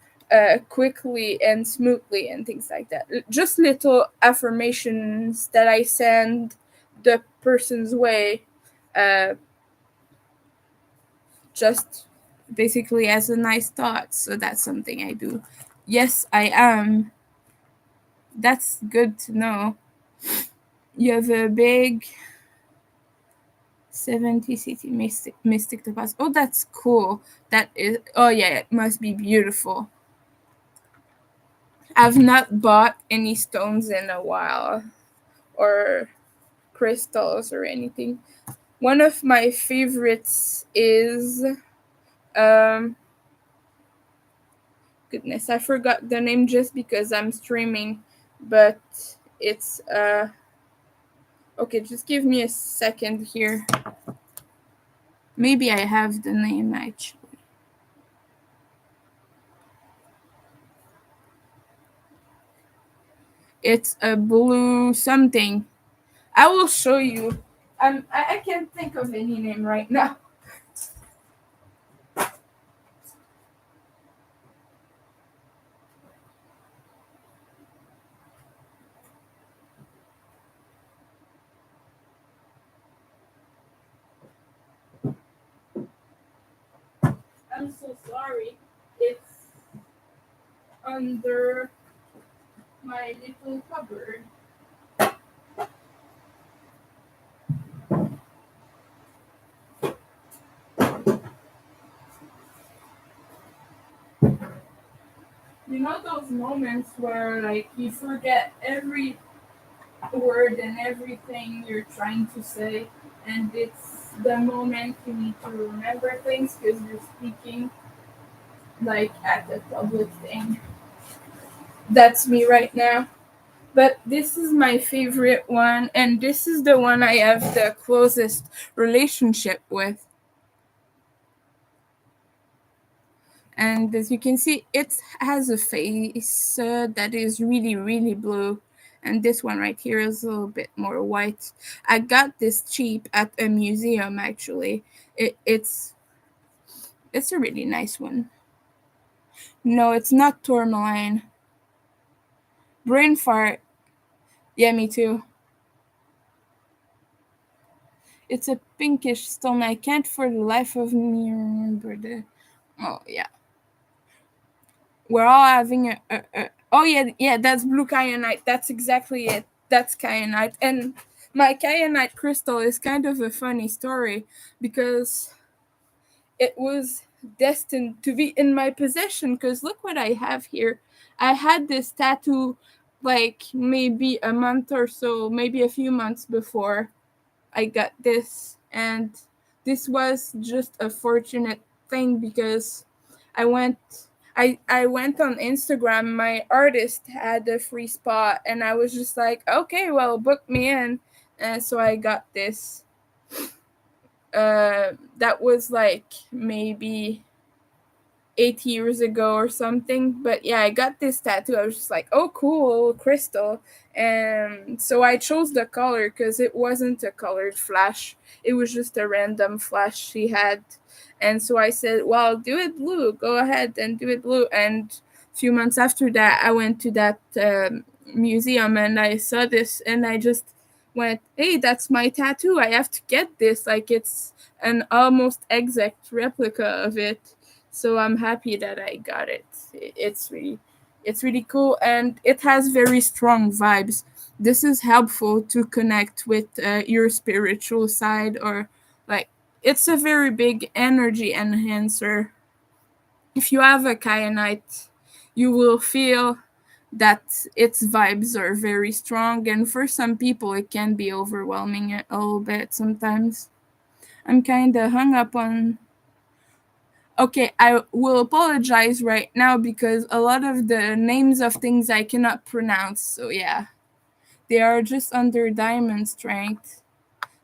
quickly and smoothly and things like that. Just little affirmations that I send the person's way, uh, just basically as a nice thought. So that's something I do. Yes, I am. That's good to know. You have a big 70 city mystic topaz. Oh, that's cool. That is. Oh yeah, it must be beautiful. I've not bought any stones in a while, or crystals or anything. One of my favorites is um goodness, I forgot the name just because I'm streaming, but it's okay, just give me a second here. Maybe I have the name actually. It's a blue something. I will show you. I can't think of any name right now. I'm so sorry. It's under my little cupboard. You know those moments where like you forget word and everything you're trying to say, and it's the moment you need to remember things because you're speaking like at a public thing. That's me right now. But this is my favorite one, and this is the one I have the closest relationship with. And as you can see, it has a face that is really, really blue. And this one right here is a little bit more white. I got this cheap at a museum, actually. It's a really nice one. No, it's not tourmaline. Brain fart. Yeah, me too. It's a pinkish stone. I can't for the life of me remember the. Oh yeah, we're all having oh yeah, yeah, that's blue kyanite. That's exactly it. That's kyanite. And my kyanite crystal is kind of a funny story because it was destined to be in my possession because look what I have here. I had this tattoo like maybe a month or so, maybe a few months before I got this, and this was just a fortunate thing because I went I went on Instagram. My artist had a free spot, and I was just like, okay, well, book me in, and so I got this. That was like maybe 8 years ago or something. But yeah, I got this tattoo. I was just like, oh, cool, crystal. And so I chose the color because it wasn't a colored flash, it was just a random flash she had. And so I said, well, do it blue. Go ahead and do it blue. And a few months after that, I went to that museum and I saw this and I just went, hey, that's my tattoo. I have to get this. Like, it's an almost exact replica of it, so I'm happy that I got it. It's really cool, and it has very strong vibes. This is helpful to connect with your spiritual side, or like it's a very big energy enhancer. If you have a kyanite, you will feel that its vibes are very strong, and for some people it can be overwhelming a little bit sometimes. I'm kind of hung up on. Okay, I will apologize right now because a lot of the names of things I cannot pronounce. So yeah, they are just under diamond strength.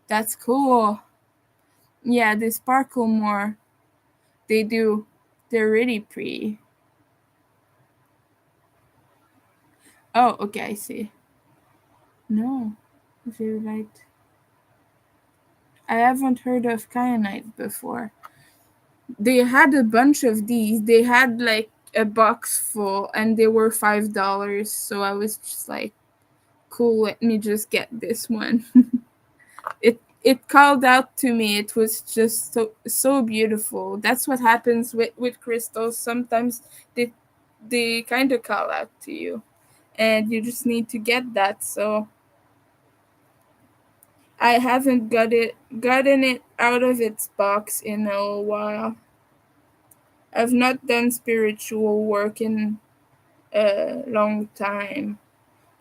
That's cool. Yeah, they sparkle more. They do. They're really pretty. Oh, okay, I see. No, very light. I haven't heard of kyanite before. They had a bunch of these. They had like a box full, and they were $5. So I was just like, cool, let me just get this one. It called out to me. It was just so beautiful. That's what happens with crystals. Sometimes they kind of call out to you, and you just need to get that. So I haven't gotten it out of its box in a while. I've not done spiritual work in a long time.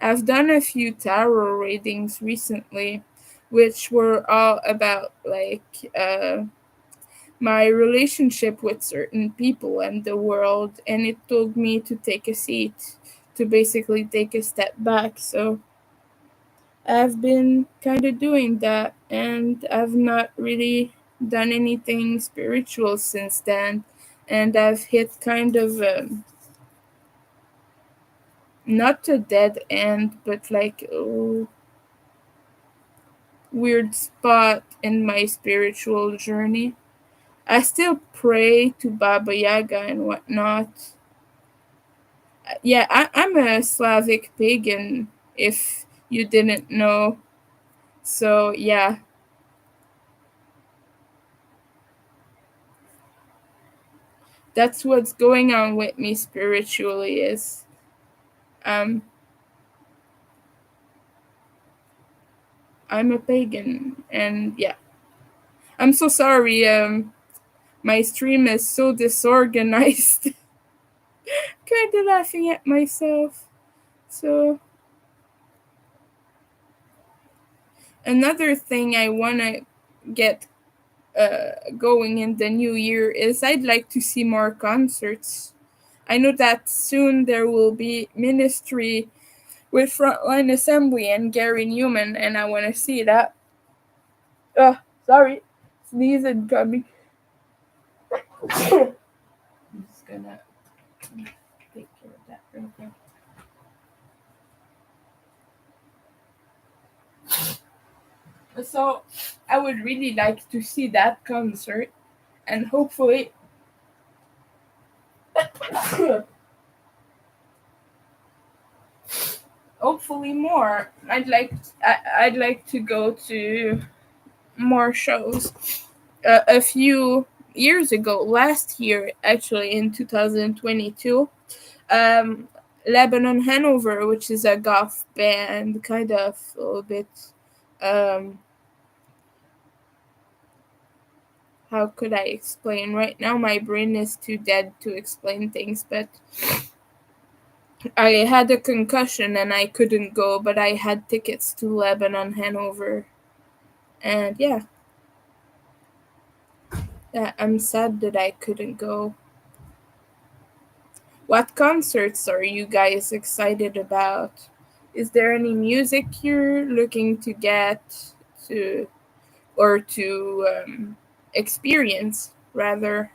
I've done a few tarot readings recently, which were all about like my relationship with certain people and the world, and it told me to take a seat, to basically take a step back. So I've been kind of doing that, and I've not really done anything spiritual since then. And I've hit kind of not a dead end, but like a weird spot in my spiritual journey. I still pray to Baba Yaga and whatnot. Yeah, I'm a Slavic pagan, if you didn't know. So, yeah, that's what's going on with me spiritually is um I'm a pagan, and yeah. I'm so sorry, my stream is so disorganized. Kinda laughing at myself. So Another thing I want to get going in the new year is I'd like to see more concerts. I know that soon there will be Ministry with Frontline Assembly and Gary Newman, and I want to see that. Sorry, sneezing coming. I'm just gonna take care of that real quick. So I would really like to see that concert, and hopefully more. I'd like to go to more shows. A few years ago, last year actually in 2022, um, Lebanon Hanover, which is a goth band, kind of a little bit. Um, how could I explain? Right now, my brain is too dead to explain things, but I had a concussion and I couldn't go, but I had tickets to Lebanon Hanover, and yeah, I'm sad that I couldn't go. What concerts are you guys excited about? Is there any music you're looking to get to or to experience rather?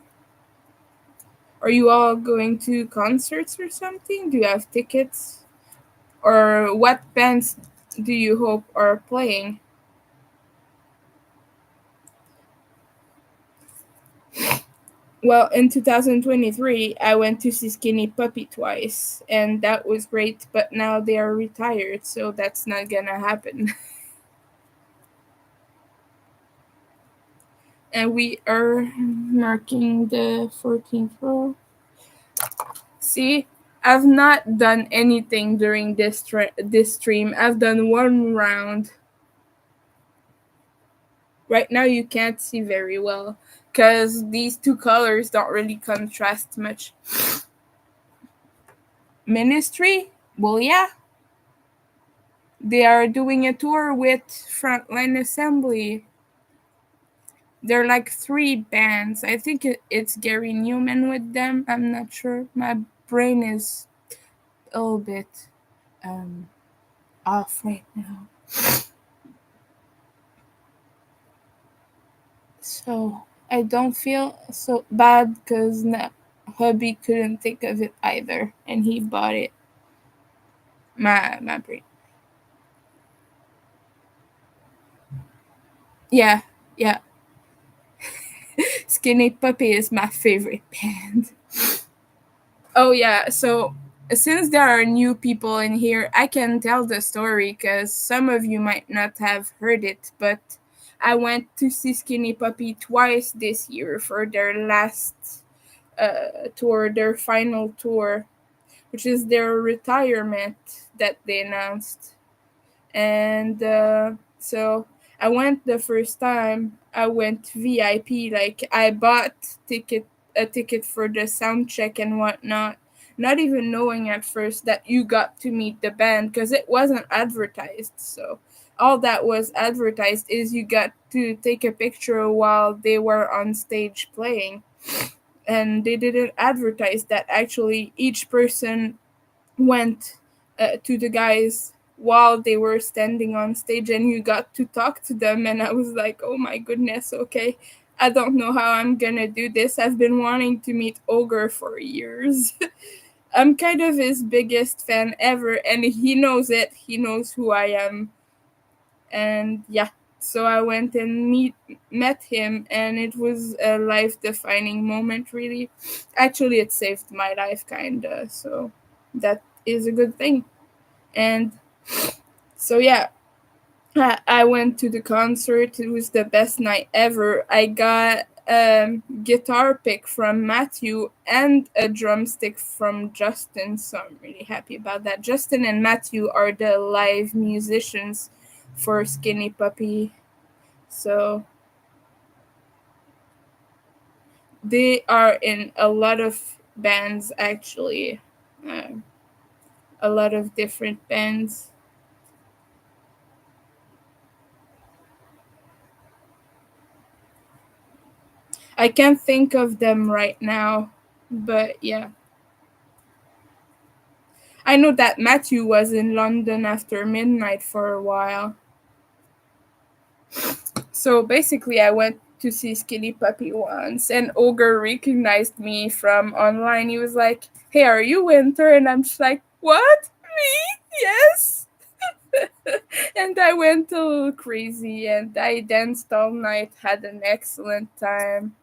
Are you all going to concerts or something? Do you have tickets? Or what bands do you hope are playing? Well, in 2023, I went to see Skinny Puppy twice, and that was great, but now they are retired, so that's not gonna happen. And we are marking the 14th row. See, I've not done anything during this stream. I've done one round. Right now you can't see very well because these two colors don't really contrast much. Ministry? Well, yeah. They are doing a tour with Frontline Assembly. They're like three bands. I think it's Gary Newman with them. I'm not sure. My brain is a little bit um, off right now. So I don't feel so bad because hubby couldn't think of it either, and he bought it. My brain. Yeah, yeah. Skinny Puppy is my favorite band. Oh yeah, so since there are new people in here, I can tell the story because some of you might not have heard it, but I went to see Skinny Puppy twice this year for their last tour, their final tour, which is their retirement that they announced. And so I went the first time. I went VIP, like I bought a ticket for the sound check and whatnot, not even knowing at first that you got to meet the band because it wasn't advertised. So all that was advertised is you got to take a picture while they were on stage playing, and they didn't advertise that actually each person went to the guys while they were standing on stage and you got to talk to them, and I was like, oh my goodness, okay, I don't know how I'm gonna do this. I've been wanting to meet Ogre for years. I'm kind of his biggest fan ever, and he knows it. He knows who I am. And yeah, so I went and met him, and it was a life defining moment, really. Actually, it saved my life, kinda, so that is a good thing. And so yeah, I went to the concert. It was the best night ever. I got a guitar pick from Matthew and a drumstick from Justin, so I'm really happy about that. Justin and Matthew are the live musicians for Skinny Puppy, so they are in a lot of bands actually, uh, a lot of different bands. I can't think of them right now, but yeah. I know that Matthew was in London after midnight for a while. So basically, I went to see Skinny Puppy once, and Ogre recognized me from online. He was like, "Hey, are you Winter?" And I'm just like, "What? Me? Yes." And I went a little crazy, and I danced all night, had an excellent time.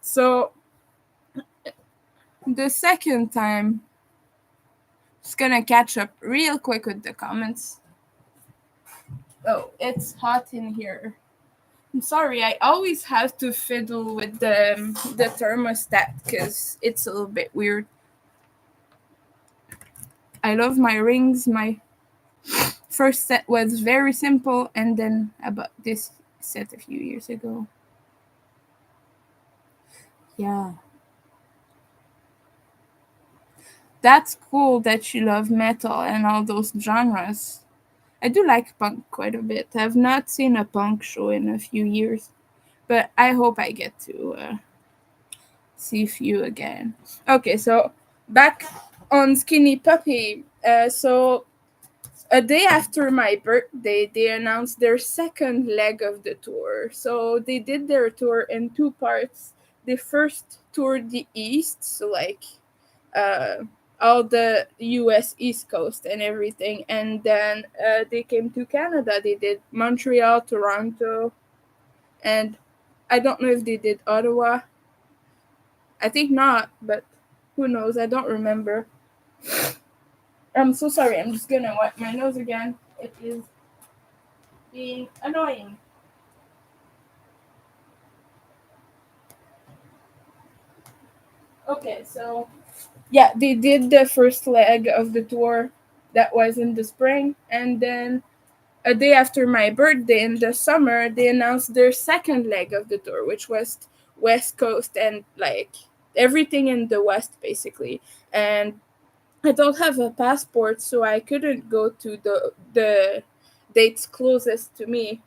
So the second time, just gonna catch up real quick with the comments. Oh, it's hot in here. I'm sorry, I always have to fiddle with the thermostat because it's a little bit weird. I love my rings. My first set was very simple, and then I bought this set a few years ago. Yeah. That's cool that you love metal and all those genres. I do like punk quite a bit. I've not seen a punk show in a few years, but I hope I get to see you again. Okay, so back on Skinny Puppy. So a day after my birthday, they announced their second leg of the tour. So they did their tour in two parts. They first toured the East, so like uh, all the US East Coast and everything. And then they came to Canada. They did Montreal, Toronto, and I don't know if they did Ottawa. I think not, but who knows? I don't remember. I'm so sorry. I'm just gonna wipe my nose again. It is being annoying. Okay, so yeah, they did the first leg of the tour that was in the spring, and then a day after my birthday in the summer, they announced their second leg of the tour, which was West Coast and like everything in the West basically. And I don't have a passport, so I couldn't go to the dates closest to me.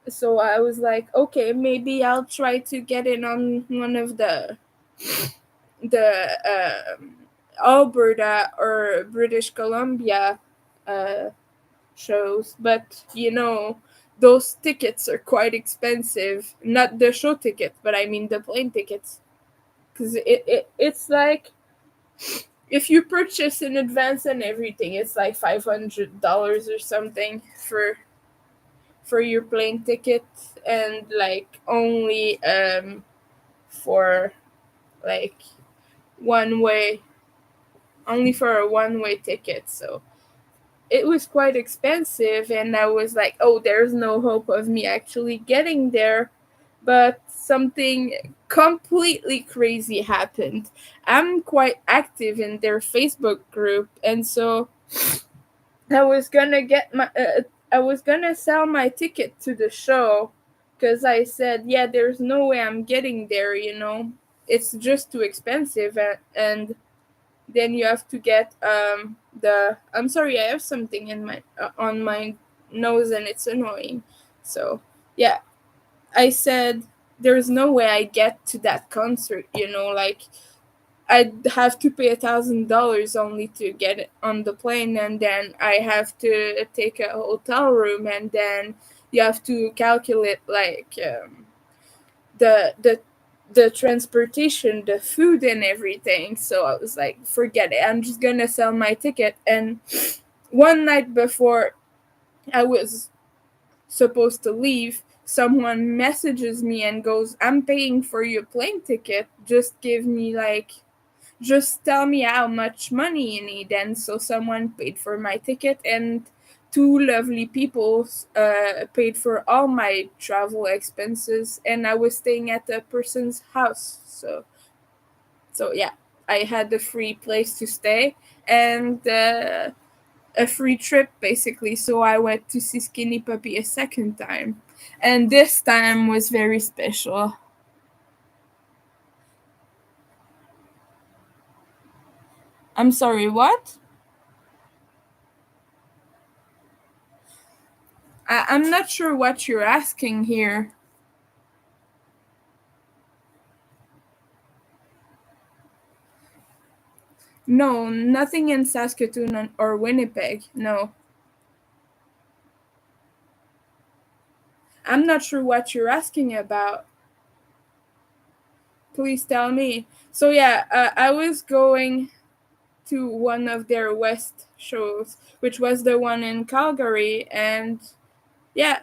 So I was like, okay, maybe I'll try to get in on one of the Alberta or British Columbia uh, shows, but those tickets are quite expensive. Not the show ticket, but I mean the plane tickets, because it's like if you purchase in advance and everything, it's like $500 or something for your plane ticket, and like only for like one way, only for a one way ticket. So it was quite expensive, and I was like, oh, there's no hope of me actually getting there. But something completely crazy happened. I'm quite active in their Facebook group, and so I was gonna I was gonna sell my ticket to the show because I said, yeah, there's no way I'm getting there, it's just too expensive, and then you have to get the I'm sorry, I have something in my on my nose and it's annoying. So yeah, I said there's no way I get to that concert, like I'd have to pay $1,000 only to get it on the plane, and then I have to take a hotel room, and then you have to calculate like the the the transportation, the food and everything. So I was like, forget it. I'm just gonna sell my ticket. And one night before I was supposed to leave, someone messages me and goes, I'm paying for your plane ticket. Just tell me how much money you need. And so someone paid for my ticket, and two lovely people paid for all my travel expenses, and I was staying at a person's house. So yeah, I had a free place to stay and a free trip basically. So I went to see Skinny Puppy a second time, and this time was very special. I'm sorry, what? I'm not sure what you're asking here. No, nothing in Saskatoon or Winnipeg. No. I'm not sure what you're asking about. Please tell me. So yeah, I was going to one of their West shows, which was the one in Calgary, and yeah,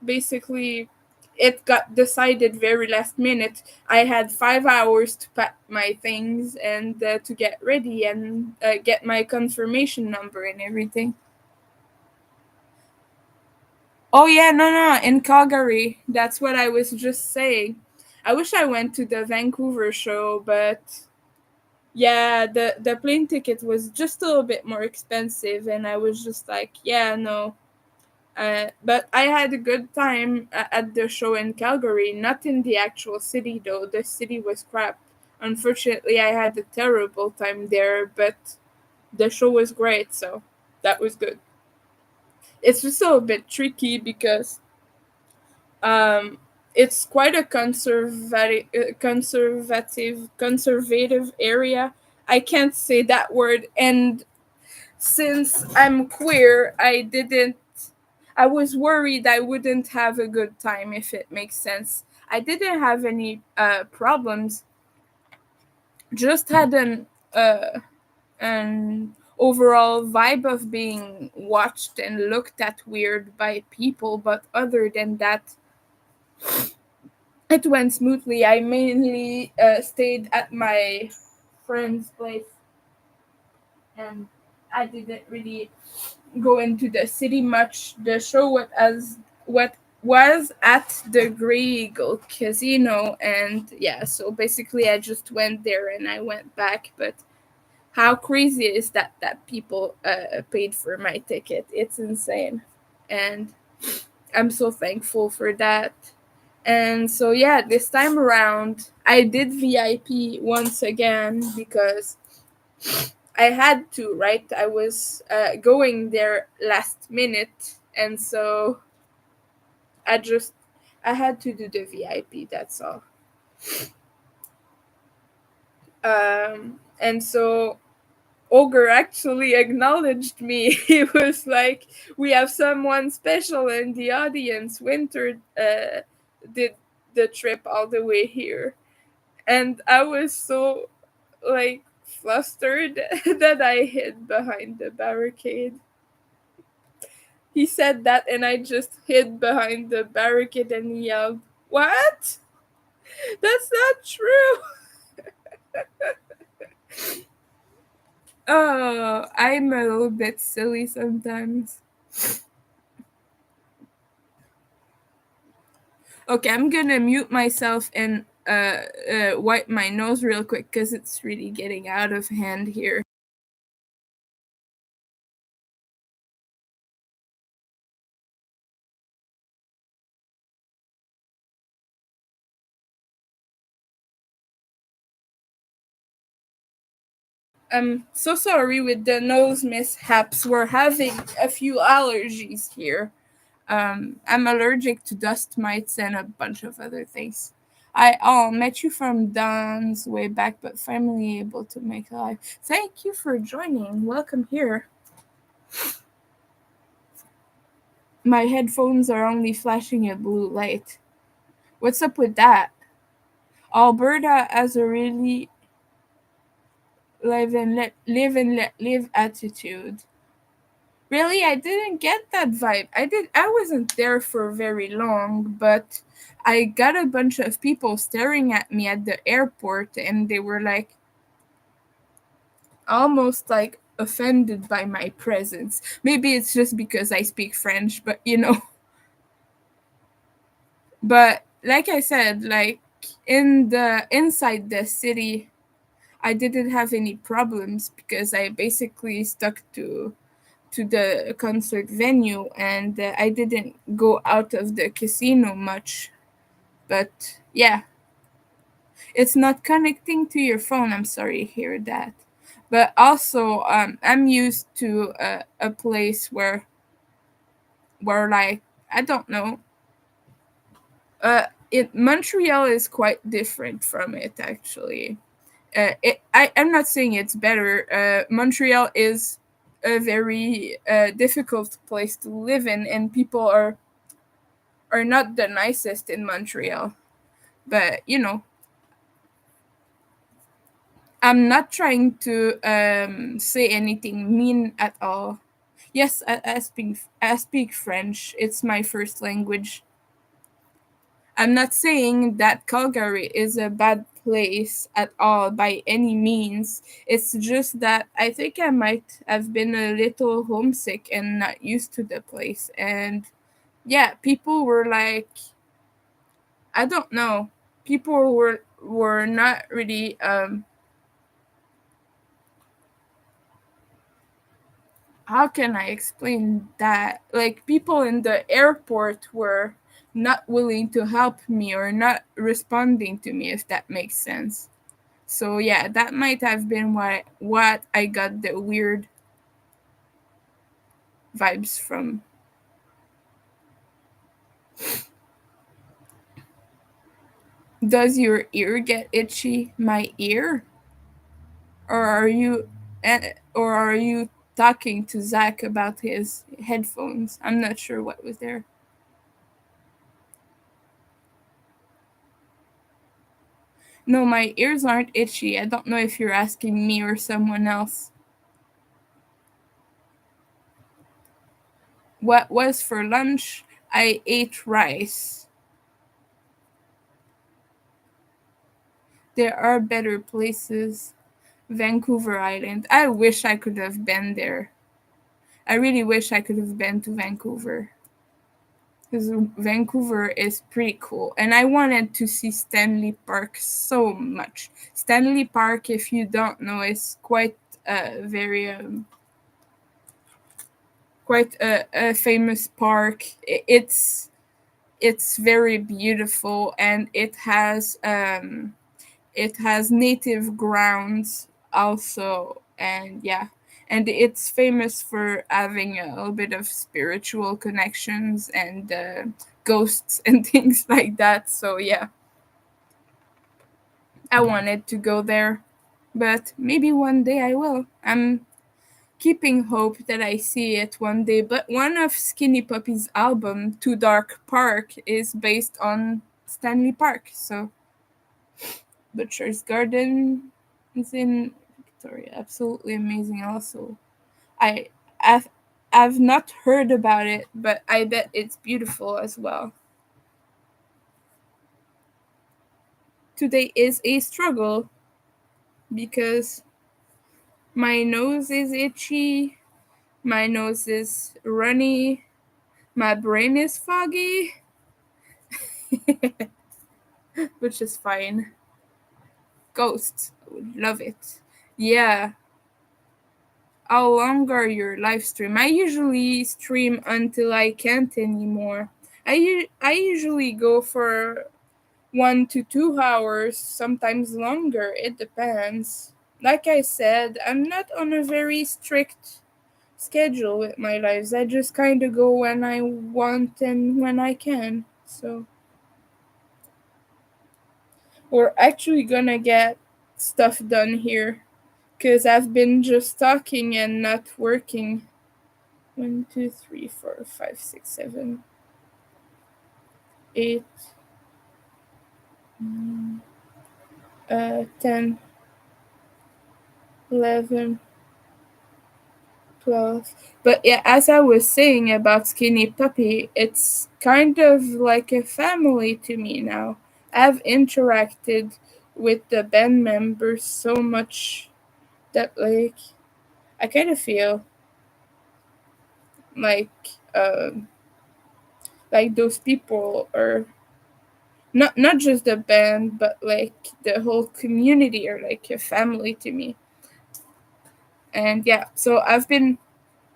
basically it got decided very last minute. I had 5 hours to pack my things and to get ready and get my confirmation number and everything. Oh yeah, no, in Calgary. That's what I was just saying. I wish I went to the Vancouver show, but yeah, the plane ticket was just a little bit more expensive, and I was just like, yeah, no. But I had a good time at the show in Calgary, not in the actual city though. The city was crap. Unfortunately, I had a terrible time there, but the show was great, so that was good. It's just a little bit tricky because um, it's quite a conservative area. I can't say that word, and since I'm queer, I was worried I wouldn't have a good time, if it makes sense. I didn't have any problems, just had an overall vibe of being watched and looked at weird by people, but other than that, it went smoothly. I mainly stayed at my friend's place, and I didn't really go into the city much. The show what was at the Grey Eagle Casino, and yeah, so basically I just went there and I went back. But how crazy is that people paid for my ticket? It's insane, and I'm so thankful for that. And so yeah, this time around I did VIP once again because I had to, right? I was going there last minute, and so I just I had to do the VIP. That's all. And so Ogre actually acknowledged me. He was like, "We have someone special in the audience. Winter did the trip all the way here," and I was so like flustered that I hid behind the barricade. He said that, and I just hid behind the barricade and yelled, "What? That's not true!" Oh, I'm a little bit silly sometimes. Okay, I'm gonna mute myself and wipe my nose real quick because it's really getting out of hand here. I'm so sorry with the nose mishaps. We're having a few allergies here. I'm allergic to dust mites and a bunch of other things. I met you from Don's way back, but finally able to make a live. Thank you for joining. Welcome here. My headphones are only flashing a blue light. What's up with that? Alberta has a really live and let live attitude. Really, I didn't get that vibe. I wasn't there for very long, but I got a bunch of people staring at me at the airport, and they were like almost like offended by my presence. Maybe it's just because I speak French, but but like I said, like in the inside the city, I didn't have any problems because I basically stuck to the concert venue, and I didn't go out of the casino much. But yeah, it's not connecting to your phone. I'm sorry to hear that. But also, I'm used to a place where like I don't know. It Montreal is quite different from it actually. I'm not saying it's better. Montreal is a very difficult place to live in, and people are not the nicest in Montreal. But I'm not trying to say anything mean at all. Yes, I speak French. It's my first language. I'm not saying that Calgary is a bad place at all by any means. It's just that I think I might have been a little homesick and not used to the place. And yeah, people were like, I don't know. People were not really how can I explain that? Like people in the airport were not willing to help me or not responding to me, if that makes sense. So yeah, that might have been what I got the weird vibes from. Does your ear get itchy? My ear? Or are you talking to Zach about his headphones? I'm not sure what was there. No, my ears aren't itchy. I don't know if you're asking me or someone else. What was for lunch? I ate rice. There are better places. Vancouver Island. I wish I could have been there. I really wish I could have been to Vancouver. Because Vancouver is pretty cool. And I wanted to see Stanley Park so much. Stanley Park, if you don't know, is quite a famous park. It's very beautiful, and it has native grounds also, and yeah, and it's famous for having a little bit of spiritual connections and ghosts and things like that. So yeah, I wanted to go there, but maybe one day I will. I'm keeping hope that I see it one day. But one of Skinny Puppy's album, Too Dark Park, is based on Stanley Park. So Butcher's Garden is in Victoria. Absolutely amazing. Also, I I've, I've not heard about it, but I bet it's beautiful as well. Today is a struggle because my nose is itchy, my nose is runny, my brain is foggy, which is fine. Ghosts, I would love it. Yeah. How long are your live stream? I usually stream until I can't anymore. I usually go for 1 to 2 hours, sometimes longer. It depends. Like I said, I'm not on a very strict schedule with my lives. I just kind of go when I want and when I can. So we're actually gonna get stuff done here because I've been just talking and not working. 1, 2, 3, 4, 5, 6, 7, 8, 10, 11, 12. But yeah, as I was saying about Skinny Puppy, it's kind of like a family to me now. I've interacted with the band members so much that I kind of feel like um like those people are not just the band, but like the whole community are like a family to me. And yeah, so I've been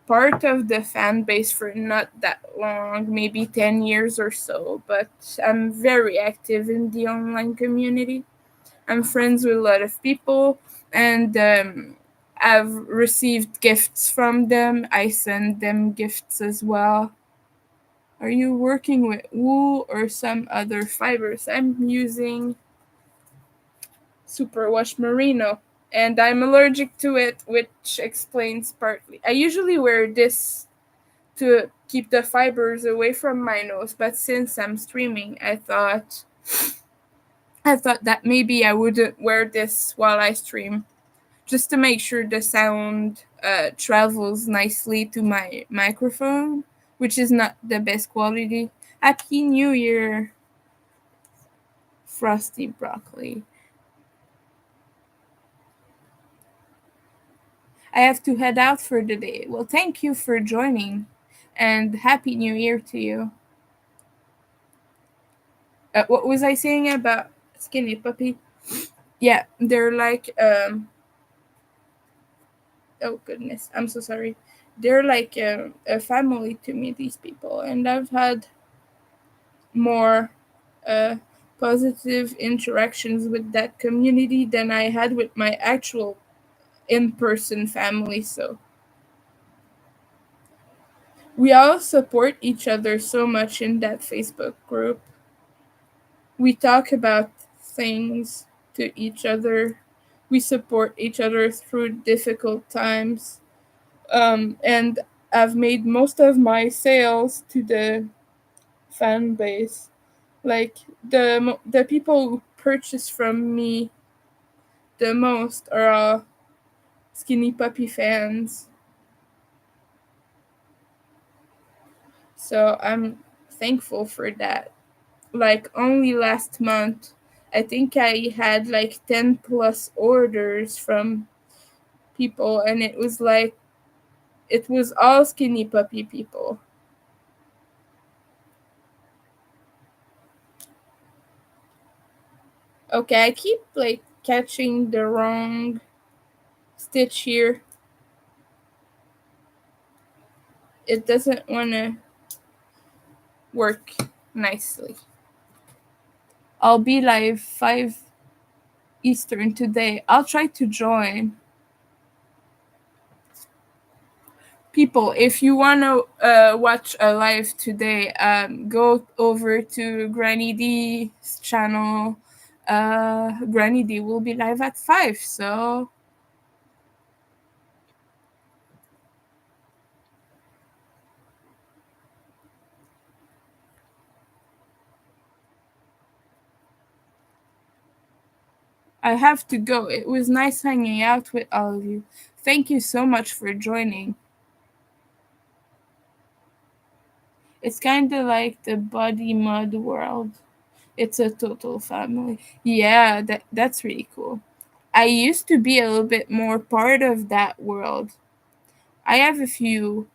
part of the fan base for not that long, maybe 10 years or so, but I'm very active in the online community. I'm friends with a lot of people, and I've received gifts from them. I send them gifts as well. Are you working with wool or some other fibers? I'm using superwash merino, and I'm allergic to it, which explains partly. I usually wear this to keep the fibers away from my nose, but since I'm streaming, I thought that maybe I wouldn't wear this while I stream, just to make sure the sound travels nicely to my microphone, which is not the best quality. Happy New Year, Frosty Broccoli. I have to head out for the day. Well, thank you for joining, and Happy New Year to you. What was I saying about Skinny Puppy? Yeah, they're like oh goodness, I'm so sorry. They're like a family to me, these people, and I've had more uh, positive interactions with that community than I had with my actual in-person family. So we all support each other so much in that Facebook group. We talk about things to each other. We support each other through difficult times. And I've made most of my sales to the fan base. Like the people who purchase from me the most are all Skinny Puppy fans. So I'm thankful for that. Like only last month, I think I had like 10 plus orders from people, and it was all Skinny Puppy people. Okay, I keep like catching the wrong stitch here. It doesn't want to work nicely. I'll be live 5 Eastern today. I'll try to join. People, if you want to watch a live today, go over to Granny D's channel. Granny D will be live at 5, so I have to go. It was nice hanging out with all of you. Thank you so much for joining. It's kind of like the Body Mud world. It's a total family. Yeah, that's really cool. I used to be a little bit more part of that world. I have a few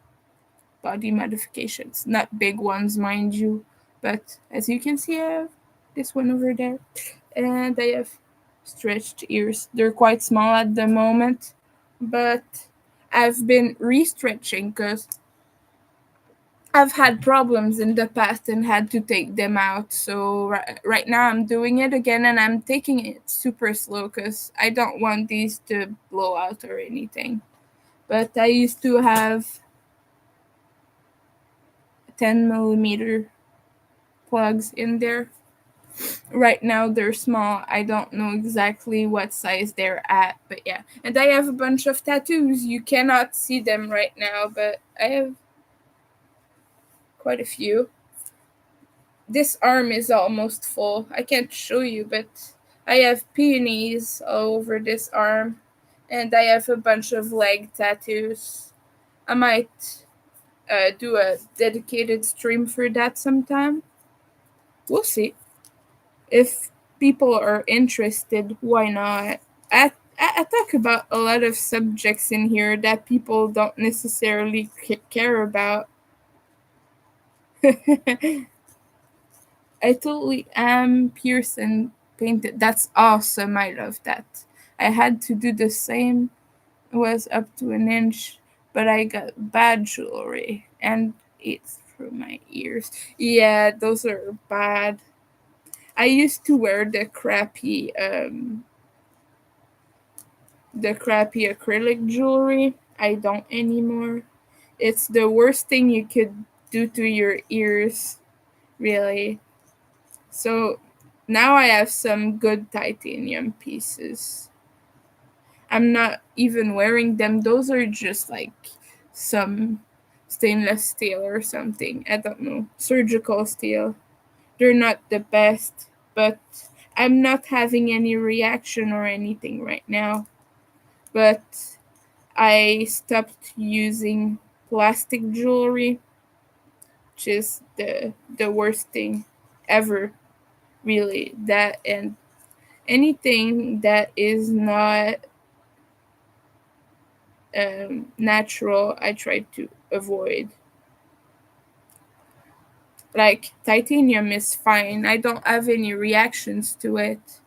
body modifications, not big ones, mind you, but as you can see, I have this one over there, and I have stretched ears. They're quite small at the moment, but I've been restretching because I've had problems in the past and had to take them out. So right now I'm doing it again, and I'm taking it super slow because I don't want these to blow out or anything. But I used to have 10 millimeter plugs in there. Right now they're small. I don't know exactly what size they're at, but yeah. And I have a bunch of tattoos. You cannot see them right now, but I have quite a few. This arm is almost full. I can't show you, but I have peonies all over this arm, and I have a bunch of leg tattoos. I might do a dedicated stream for that sometime. We'll see. If people are interested, why not? I talk about a lot of subjects in here that people don't necessarily care about. I totally am Pearson painted. That's awesome. I love that. I had to do the same. It was up to an inch, but I got bad jewelry and it's through my ears. Yeah, those are bad. I used to wear the crappy acrylic jewelry. I don't anymore. It's the worst thing you could do to your ears, really. So Now I have some good titanium pieces. I'm not even wearing them. Those are just like some stainless steel or something. I don't know. Surgical steel. They're not the best, but I'm not having any reaction or anything right now. But I stopped using plastic jewelry, which is the worst thing ever, really. That and anything that is not natural, I try to avoid. Like titanium is fine. I don't have any reactions to it,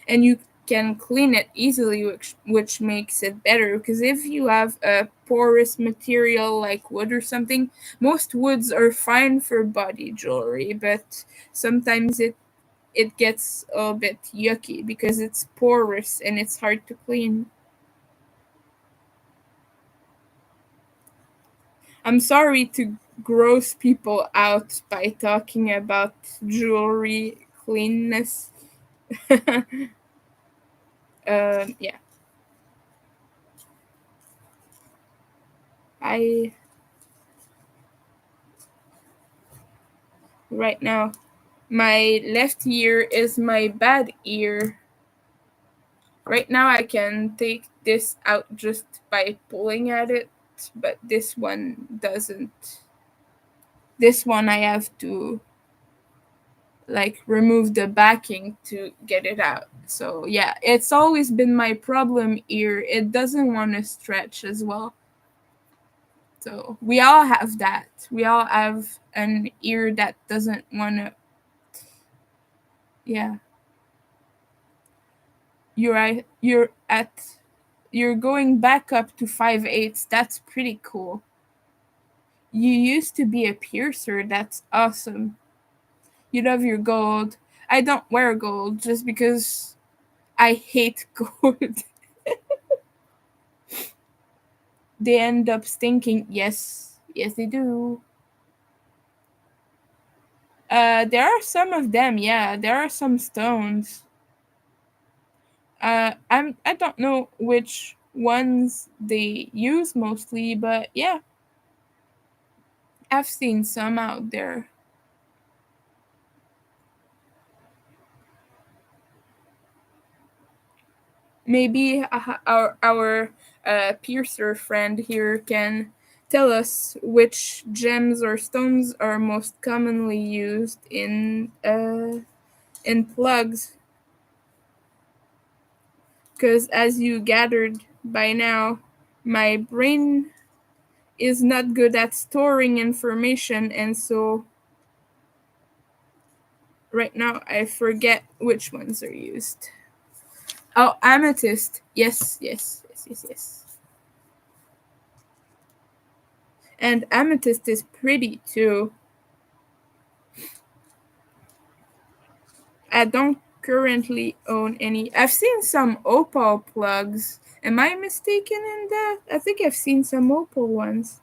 and you can clean it easily, which makes it better. Because if you have a porous material like wood or something, most woods are fine for body jewelry, but sometimes it gets a bit yucky because it's porous and it's hard to clean. I'm sorry to gross people out by talking about jewelry cleanness. Yeah, I right now my left ear is my bad ear. Right now I can take this out just by pulling at it, but this one doesn't. This one I have to like remove the backing to get it out. So yeah, it's always been my problem ear. It doesn't want to stretch as well. So we all have that. We all have an ear that doesn't want to. Yeah, you're going back up to 5/8. That's pretty cool. You used to be a piercer. That's awesome. You love your gold. I don't wear gold just because I hate gold. They end up stinking. Yes, yes, they do. There are some of them. Yeah, there are some stones. I don't know which ones they use mostly, but yeah, I've seen some out there. Maybe our piercer friend here can tell us which gems or stones are most commonly used in plugs. Because as you gathered by now, my brain is not good at storing information, and so right now I forget which ones are used. Oh, amethyst. Yes, yes, yes, yes, yes. And amethyst is pretty too. I don't currently own any. I've seen some opal plugs. Am I mistaken in that? I think I've seen some opal ones.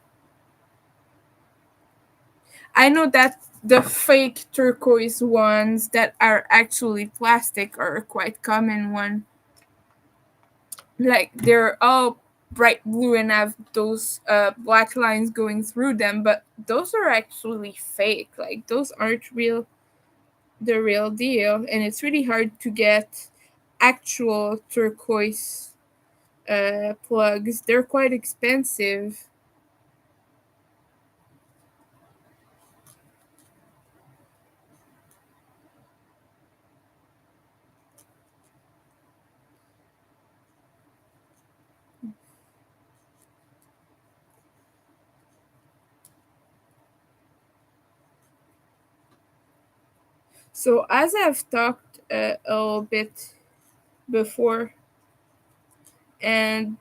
I know that the fake turquoise ones that are actually plastic are a quite common one. Like they're all bright blue and have those black lines going through them, but those are actually fake. Like those aren't the real deal, and it's really hard to get actual turquoise plugs. They're quite expensive. So as I've talked a little bit before, and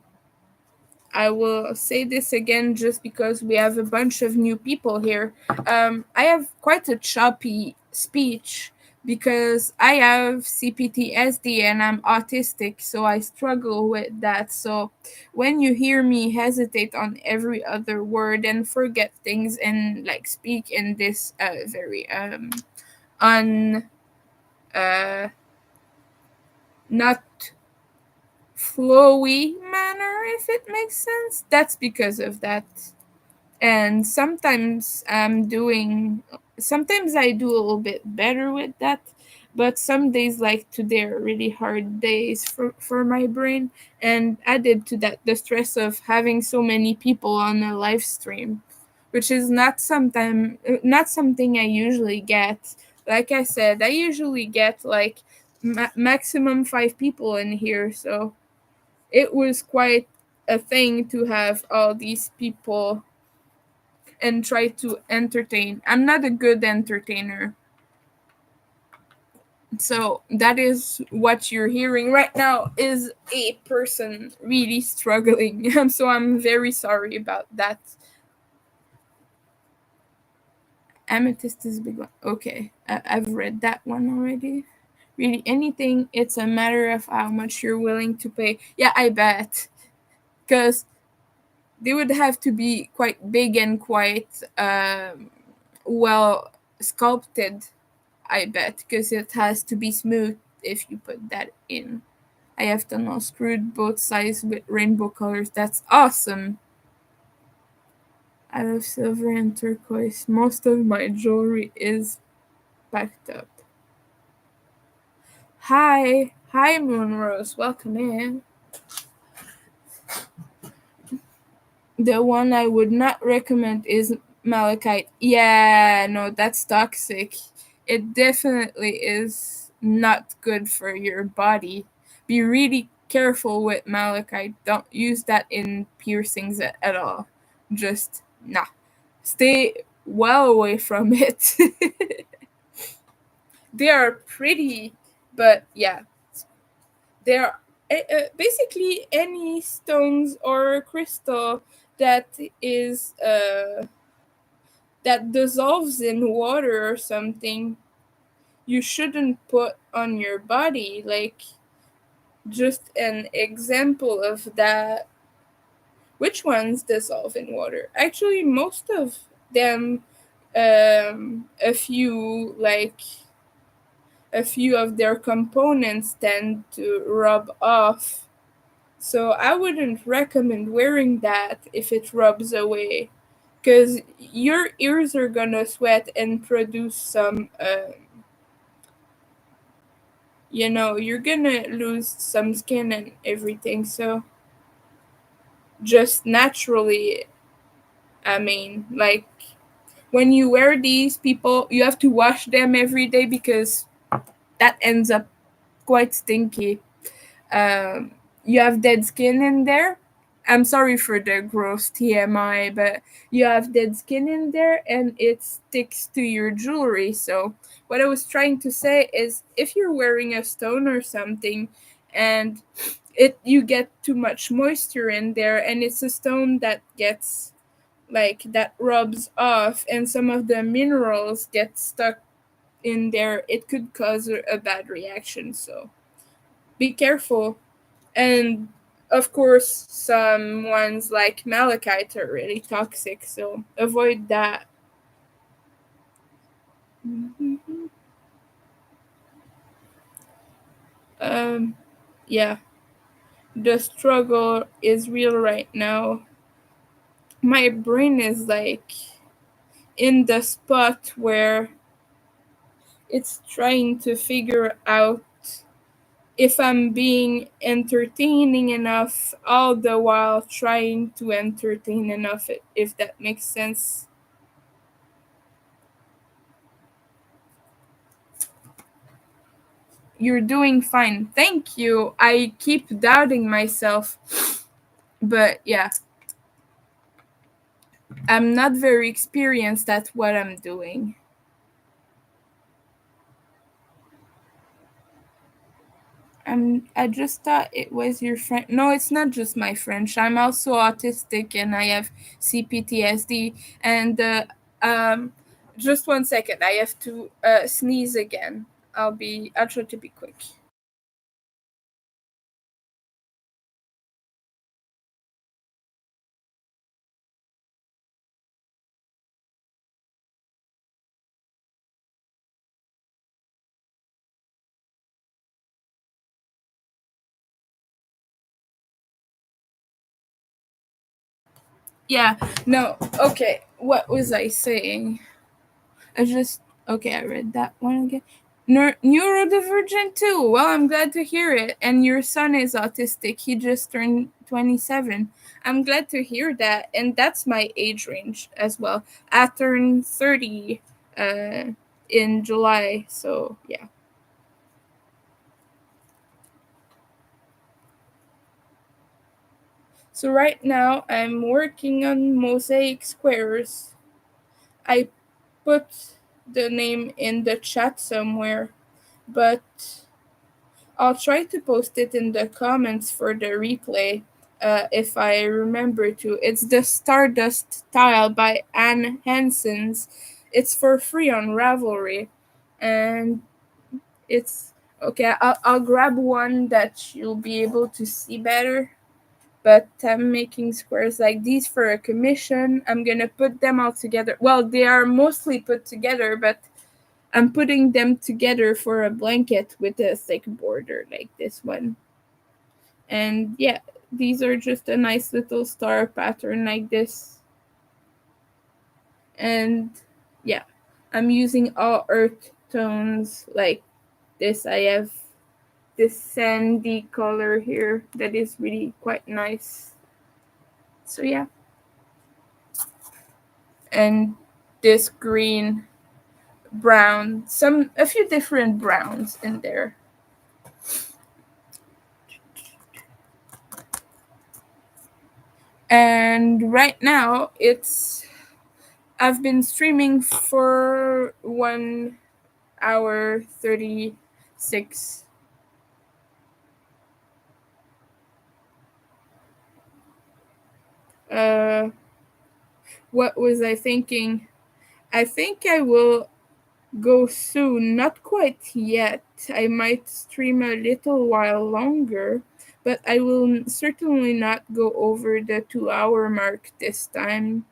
I will say this again just because we have a bunch of new people here. I have quite a choppy speech because I have CPTSD and I'm autistic, so I struggle with that. So when you hear me hesitate on every other word and forget things and like speak in this very un uh, not flowy manner, if it makes sense. That's because of that. And sometimes I do a little bit better with that, but some days like today are really hard days for my brain, and added to that the stress of having so many people on a live stream, which is not something I usually get. Like I said, I usually get like maximum 5 people in here, so it was quite a thing to have all these people and try to entertain. I'm not a good entertainer. So that is what you're hearing right now is a person really struggling. So I'm very sorry about that. Amethyst is a big one. Okay, I've read that one already. Really, anything, it's a matter of how much you're willing to pay. Yeah, I bet. Because they would have to be quite big and quite well sculpted, I bet, because it has to be smooth if you put that in. I have them all screwed both sides with rainbow colors. That's awesome. I love silver and turquoise. Most of my jewelry is packed up. Hi. Hi, Moonrose. Welcome in. The one I would not recommend is malachite. Yeah, no, that's toxic. It definitely is not good for your body. Be really careful with malachite. Don't use that in piercings at all. Just nah. Stay well away from it. They are pretty, but yeah, they're basically any stones or crystal that is that dissolves in water or something, you shouldn't put on your body. Like, just an example of that. Which ones dissolve in water? Actually, most of them, a few of their components tend to rub off. So I wouldn't recommend wearing that if it rubs away, because your ears are gonna sweat and produce some, you're gonna lose some skin and everything. So just naturally, I mean, like when you wear these, people, you have to wash them every day because that ends up quite stinky. um, you have dead skin in there. I'm sorry for the gross TMI, but you have dead skin in there and it sticks to your jewelry. So, what I was trying to say is if you're wearing a stone or something and you get too much moisture in there and it's a stone that gets like that rubs off and some of the minerals get stuck in there, it could cause a bad reaction. So, be careful. And of course, some ones like malachite are really toxic, so avoid that. Mhm. Um, yeah, the struggle is real right now. My brain is like in the spot where it's trying to figure out if I'm being entertaining enough, all the while trying to entertain enough, if that makes sense. You're doing fine. Thank you. I keep doubting myself. But yeah, I'm not very experienced at what I'm doing. I just thought it was your friend. No, it's not just my French. I'm also autistic and I have CPTSD. And just 1 second. I have to sneeze again. I'll try to be quick. Yeah, no, okay, what was I saying? I just okay. I read that one again. Neurodivergent too. Well, I'm glad to hear it. And your son is autistic. He just turned 27. I'm glad to hear that. And that's my age range as well. I turned 30 in July. So yeah. So right now I'm working on mosaic squares. I put the name in the chat somewhere, but I'll try to post it in the comments for the replay if I remember to. It's the Stardust Tile by Anne Hansens. It's for free on Ravelry. And it's okay. I'll grab one that you'll be able to see better. But I'm making squares like these for a commission. I'm gonna put them all together. Well, they are mostly put together, but I'm putting them together for a blanket with a thick border like this one. And yeah, these are just a nice little star pattern like this. And yeah, I'm using all earth tones like this. I have this sandy color here that is really quite nice. So yeah, and this green, brown, a few different browns in there. And right now I've been streaming for 1 hour 36. Uh, what was I thinking? I think I will go soon. Not quite yet. I might stream a little while longer, but I will certainly not go over the 2 hour mark this time.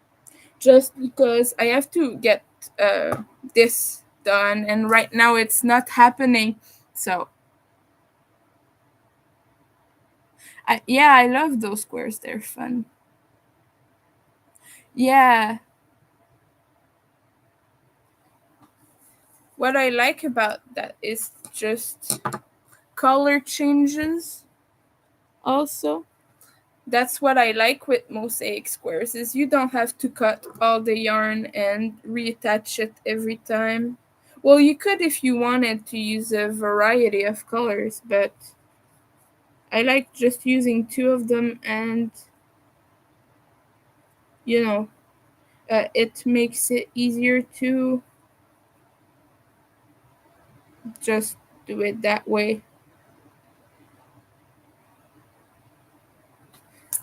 Just because I have to get this done, and right now it's not happening. So, yeah, I love those squares. They're fun. Yeah, what I like about that is just color changes also. That's what I like with mosaic squares is you don't have to cut all the yarn and reattach it every time. Well, you could if you wanted to use a variety of colors, but I like just using two of them, and you know, it makes it easier to just do it that way.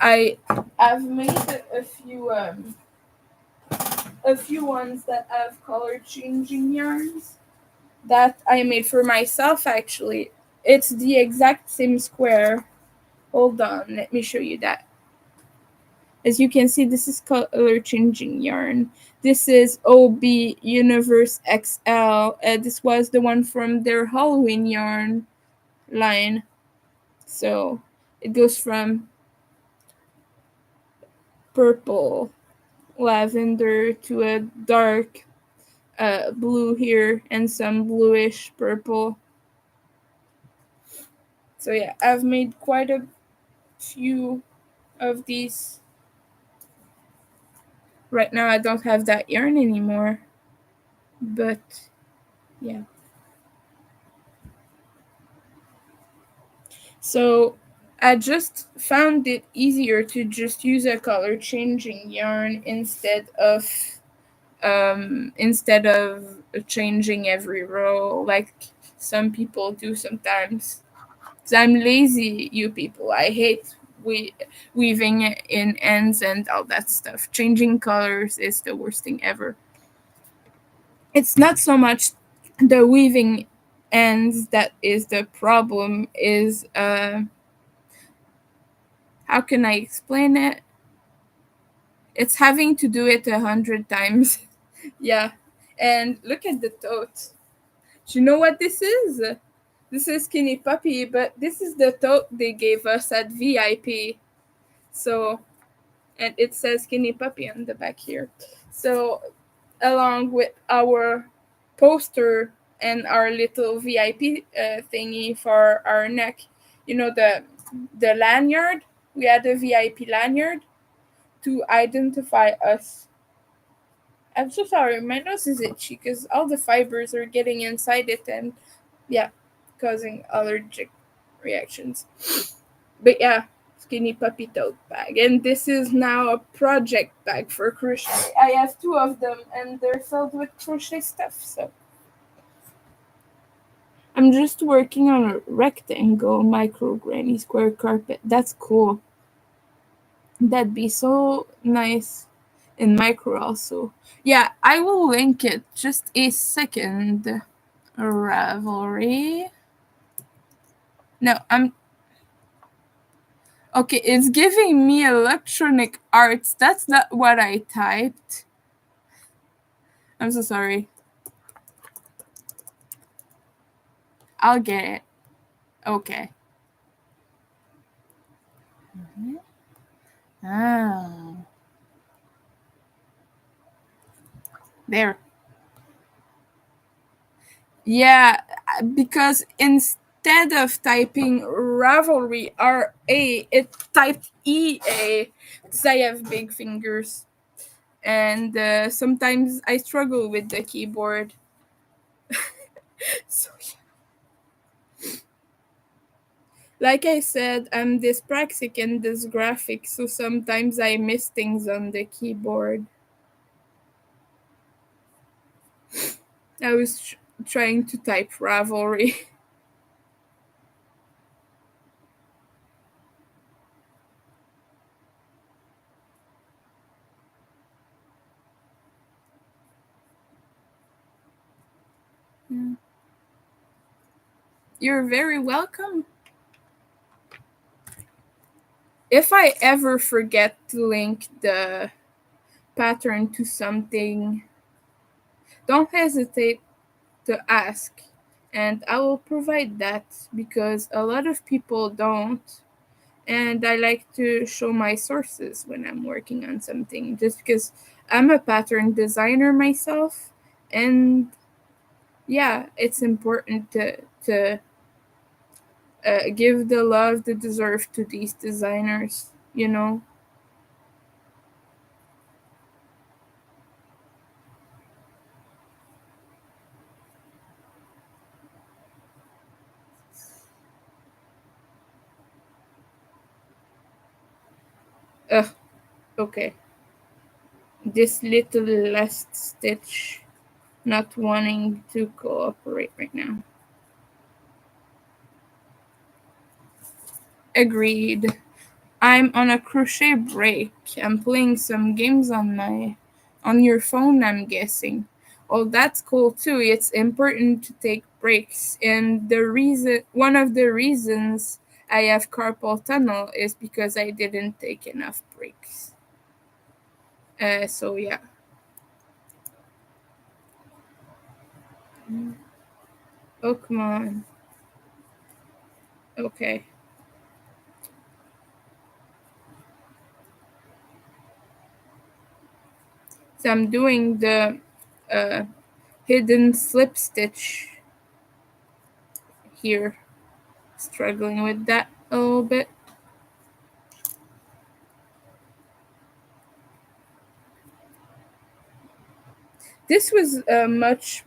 I I've made a few ones that have color changing yarns that I made for myself actually. It's the exact same square. Hold on, let me show you that. As you can see, this is color changing yarn. This is OB Universe XL. This was the one from their Halloween yarn line. So it goes from purple, lavender to a dark blue here and some bluish purple. So yeah, I've made quite a few of these. Right now I don't have that yarn anymore, but yeah. So I just found it easier to just use a color changing yarn instead of changing every row like some people do sometimes. 'Cause I'm lazy, you people. I hate weaving in ends and all that stuff. Changing colors is the worst thing ever. It's not so much the weaving ends that is the problem. Is how can I explain it? It's having to do it 100 times. Yeah, and look at the tote. Do you know what this is? This is Skinny Puppy, but this is the tote they gave us at VIP. So and it says Skinny Puppy on the back here. So along with our poster and our little VIP thingy for our neck, you know, the lanyard. We had a VIP lanyard to identify us. I'm so sorry, my nose is itchy because all the fibers are getting inside it and yeah, causing allergic reactions. But yeah, Skinny Puppy tote bag. And this is now a project bag for crochet. I have two of them and they're filled with crochet stuff, so I'm just working on a rectangle micro granny square carpet. That's cool. That'd be so nice in micro also. Yeah, I will link it. Just a second. Ravelry. No, I'm okay. It's giving me electronic arts. That's not what I typed. I'm so sorry. I'll get it. Okay. Ah. There. Yeah, because instead of typing Ravelry RA, it typed EA because I have big fingers. And sometimes I struggle with the keyboard. So, yeah. Like I said, I'm dyspraxic and dysgraphic, so sometimes I miss things on the keyboard. I was trying to type Ravelry. You're very welcome. If I ever forget to link the pattern to something, don't hesitate to ask, and I will provide that because a lot of people don't. And I like to show my sources when I'm working on something just because I'm a pattern designer myself. And yeah, it's important to give the love they deserve to these designers, you know? Ugh, okay. This little last stitch not wanting to cooperate right now. Agreed. I'm on a crochet break. I'm playing some games on your phone, I'm guessing. Well, that's cool too. It's important to take breaks. And one of the reasons I have carpal tunnel is because I didn't take enough breaks. So yeah. Oh, come on. Okay. So I'm doing the uh, hidden slip stitch here. Struggling with that a little bit. This was a much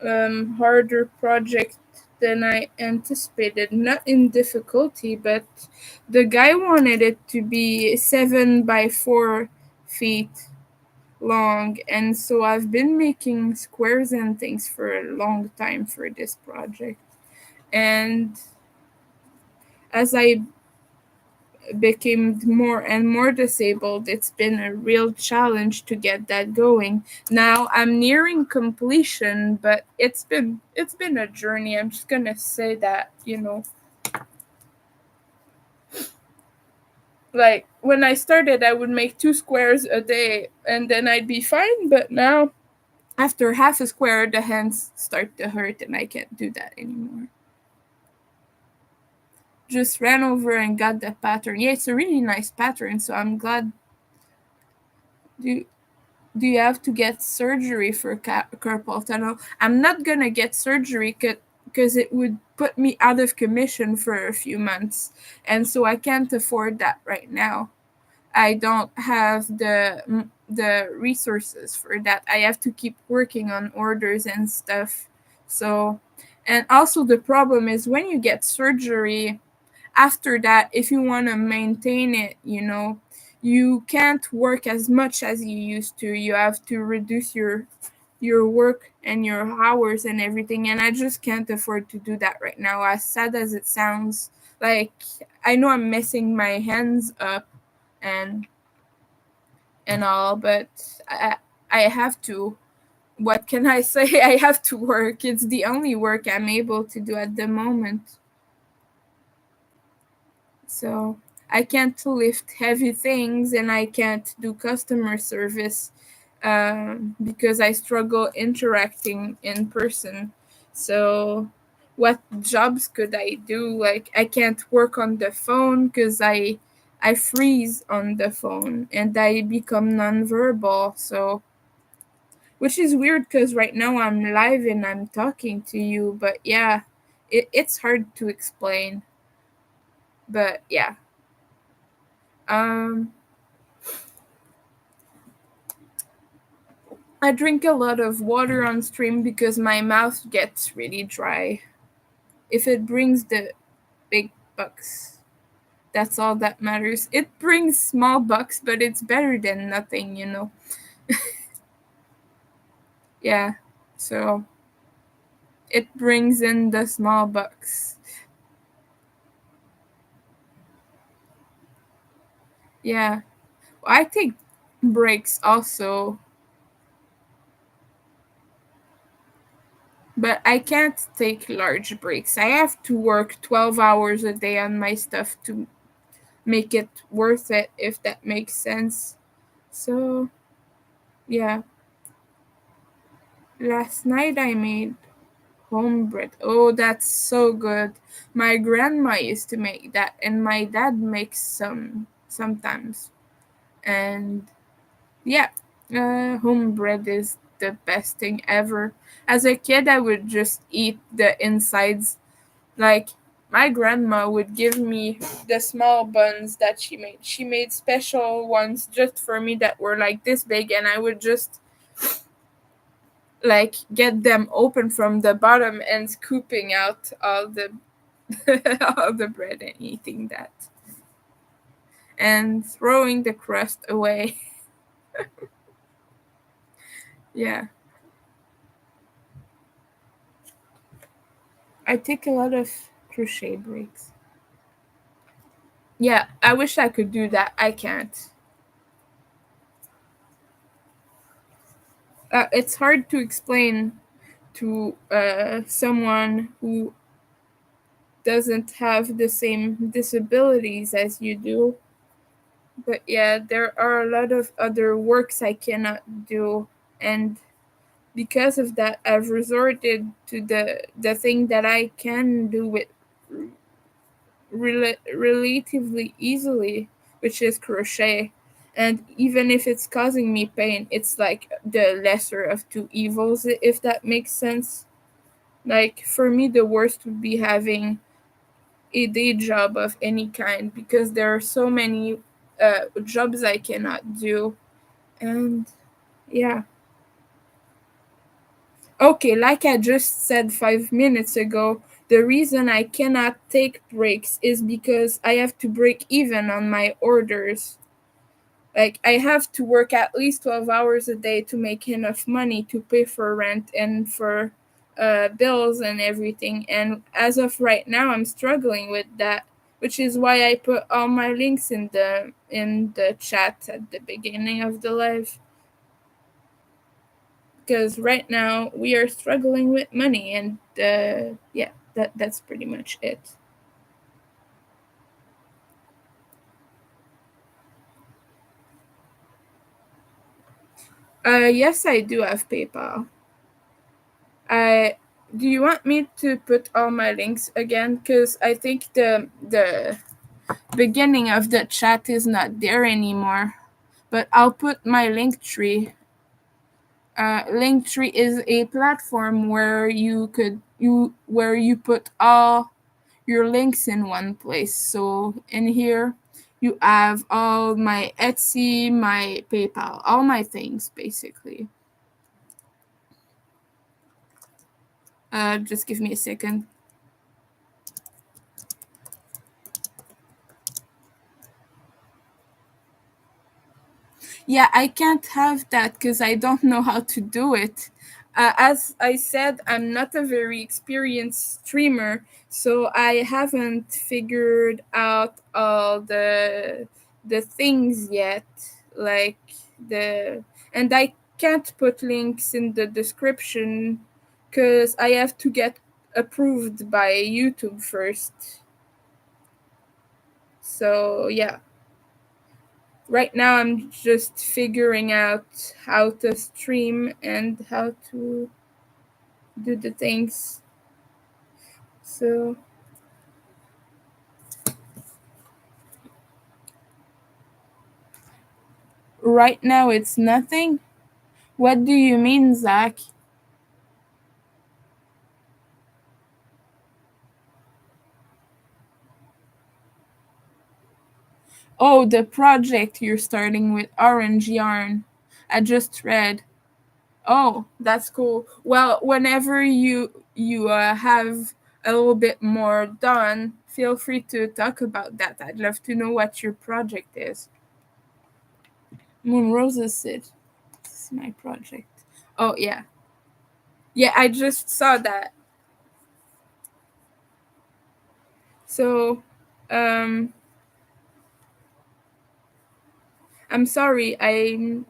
harder project than I anticipated. Not in difficulty, but the guy wanted it to be 7 by 4 feet long, and so I've been making squares and things for a long time for this project. And as I became more and more disabled, it's been a real challenge to get that going. Now I'm nearing completion, but it's been a journey. I'm just gonna say that, you know. Like when I started I would make 2 squares a day and then I'd be fine, but now after half a square the hands start to hurt and I can't do that anymore. Just ran over and got that pattern. Yeah, it's a really nice pattern, so I'm glad Do do you have to get surgery for carpal tunnel? I'm not gonna get surgery because it would put me out of commission for a few months, and so I can't afford that right now. I don't have the resources for that. I have to keep working on orders and stuff. So, and also the problem is when you get surgery, after that, if you want to maintain it, you can't work as much as you used to. You have to reduce your work and your hours and everything, and I just can't afford to do that right now, as sad as it sounds. Like, I know I'm messing my hands up and all, but I have to. What can I say? I have to work. It's the only work I'm able to do at the moment. So I can't lift heavy things and I can't do customer service because I struggle interacting in person. So what jobs could I do? Like, I can't work on the phone because I freeze on the phone and I become nonverbal. So, which is weird because right now I'm live and I'm talking to you, but yeah, it's hard to explain. But yeah. Um I drink a lot of water on stream because my mouth gets really dry. If it brings the big bucks, that's all that matters. It brings small bucks, but it's better than nothing. Yeah. So it brings in the small bucks. Yeah. I take breaks also, but I can't take large breaks. I have to work 12 hours a day on my stuff to make it worth it, if that makes sense. So, yeah. Last night I made homebread. Oh, that's so good. My grandma used to make that, and my dad makes some sometimes. And yeah, homebread is the best thing ever. As a kid, I would just eat the insides. Like, my grandma would give me the small buns that she made. She made special ones just for me that were like this big, and I would just like get them open from the bottom and scooping out all the all the bread and eating that and throwing the crust away. Yeah, I take a lot of crochet breaks. Yeah, I wish I could do that. I can't. It's hard to explain to someone who doesn't have the same disabilities as you do. But yeah, there are a lot of other works I cannot do, and because of that, I've resorted to the thing that I can do with relatively easily, which is crochet. And even if it's causing me pain, it's like the lesser of two evils, if that makes sense. Like, for me, the worst would be having a day job of any kind because there are so many jobs I cannot do. And yeah. Okay, like I just said 5 minutes ago, the reason I cannot take breaks is because I have to break even on my orders. Like, I have to work at least 12 hours a day to make enough money to pay for rent and for bills and everything. And as of right now, I'm struggling with that, which is why I put all my links in the chat at the beginning of the live. Because right now we are struggling with money, and yeah, that's pretty much it. Yes, I do have PayPal. I Do you want me to put all my links again? Because I think the beginning of the chat is not there anymore. but I'll put my Linktree. Linktree is a platform where you put all your links in one place. So in here, you have all my Etsy, my PayPal, all my things basically. Just give me a second. Yeah, I can't have that because I don't know how to do it. As I said, I'm not a very experienced streamer, so I haven't figured out all the things yet. Like and I can't put links in the description because I have to get approved by YouTube first. So yeah. Right now I'm just figuring out how to stream and how to do the things. So right now it's nothing. What do you mean, Zach? Oh, the project you're starting with orange yarn. I just read. Oh, that's cool. Well, whenever you have a little bit more done, feel free to talk about that. I'd love to know what your project is. Moon Roses said, "This is my project." Oh yeah, yeah. I just saw that. So, um, I'm sorry.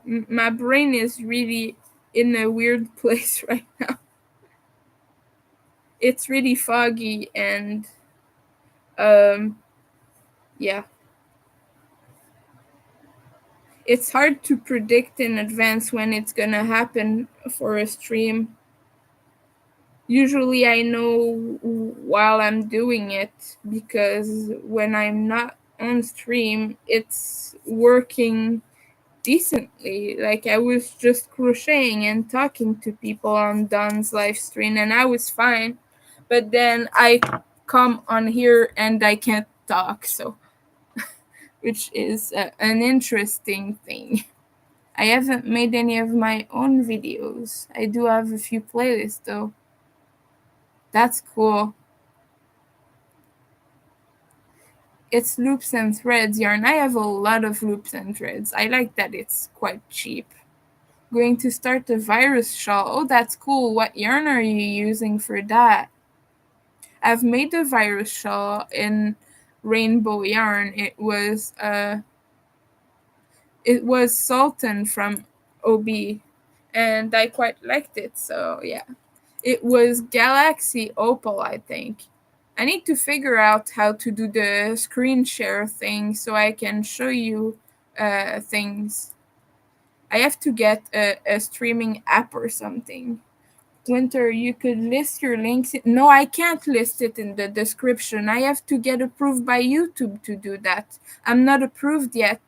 My brain is really in a weird place right now. It's really foggy and um, yeah. It's hard to predict in advance when it's gonna happen for a stream. Usually I know while I'm doing it because when I'm not on stream, it's working decently. Like I was just crocheting and talking to people on Don's live stream and I was fine. But then I come on here and I can't talk, so which is an interesting thing. I haven't made any of my own videos. I do have a few playlists though. That's cool. It's loops and threads yarn. I have a lot of loops and threads. I like that it's quite cheap. Going to start a virus shawl. Oh, that's cool. What yarn are you using for that? I've made a virus shawl in rainbow yarn. It was Sultan from OB and I quite liked it. So yeah. It was Galaxy Opal, I think. I need to figure out how to do the screen share thing so I can show you things. I have to get a streaming app or something. Winter, you could list your links. No, I can't list it in the description. I have to get approved by YouTube to do that. I'm not approved yet.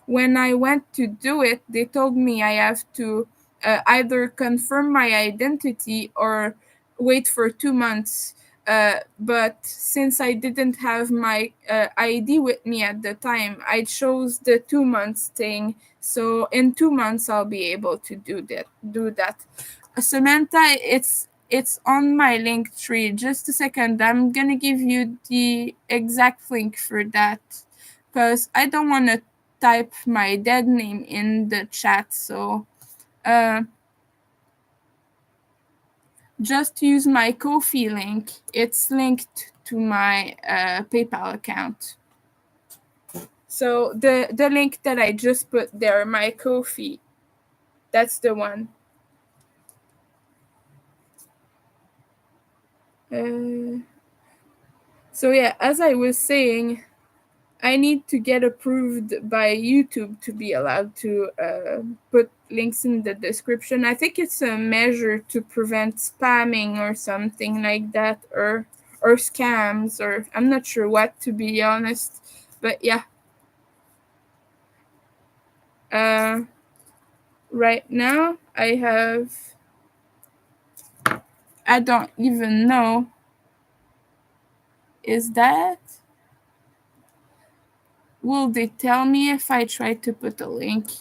When I went to do it, they told me I have to either confirm my identity or wait for 2 months. But since I didn't have my ID with me at the time, I chose the 2 months thing. So in 2 months, I'll be able to do that. Samantha, it's on my link tree. Just a second, I'm gonna give you the exact link for that because I don't want to type my dead name in the chat. So, uh, just use my Ko-fi link. It's linked to my PayPal account. So the link that I just put there, my Ko-fi, that's the one. So yeah, as I was saying, I need to get approved by YouTube to be allowed to put links in the description. I think it's a measure to prevent spamming or something like that, or scams, or I'm not sure what, to be honest. But yeah, Uh, right now, I don't even know. Is that? Will they tell me if I try to put a link?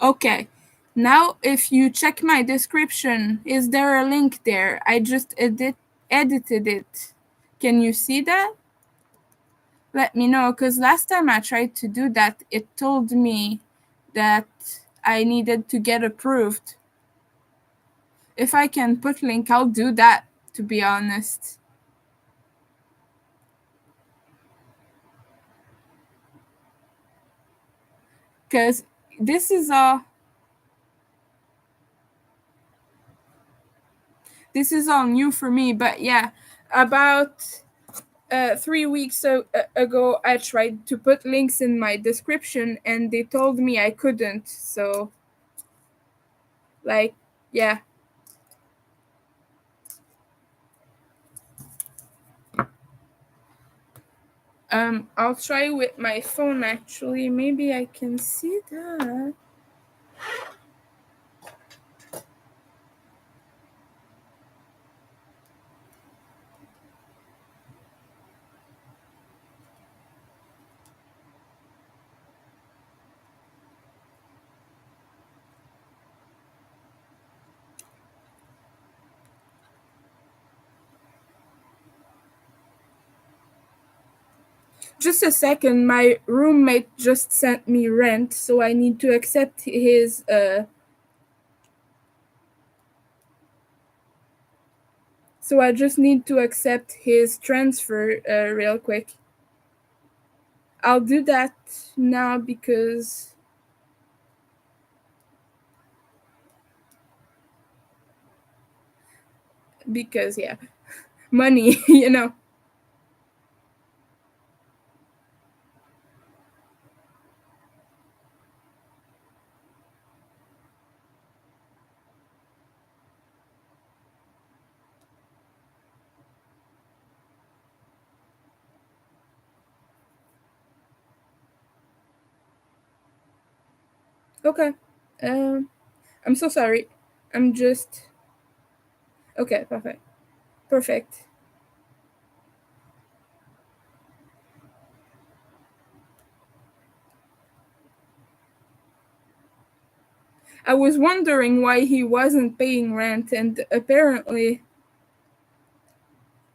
Okay. Now, if you check my description, is there a link there? I just edited it. Can you see that? Let me know, because last time I tried to do that, it told me that I needed to get approved. If I can put link, I'll do that, to be honest. Because this is all new for me, but yeah, about 3 weeks ago, I tried to put links in my description and they told me I couldn't. So, like, yeah. I'll try with my phone actually. Maybe I can see that. Just a second, my roommate just sent me rent, so I need to accept his so I just need to accept his transfer real quick. I'll do that now because yeah, money, you know. Okay. Um I'm so sorry. I'm just okay, perfect. Perfect. I was wondering why he wasn't paying rent, and apparently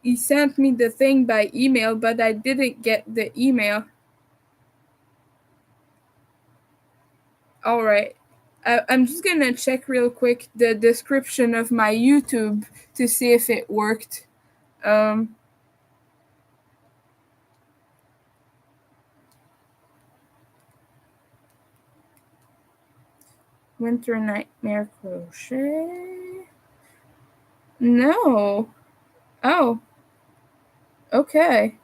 he sent me the thing by email, but I didn't get the email. All right. I'm just gonna check real quick the description of my YouTube to see if it worked. Um, Winter Nightmare Crochet. No. Oh, okay.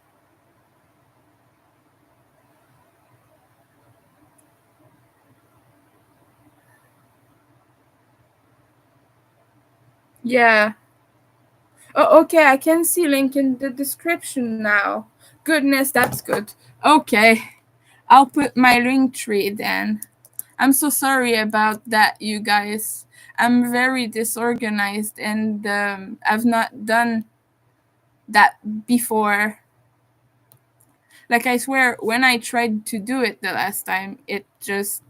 Yeah. Oh, okay. I can see link in the description now. Goodness, that's good. Okay. I'll put my link tree then. I'm so sorry about that, you guys. I'm very disorganized and I've not done that before. Like, I swear, when I tried to do it the last time, it just.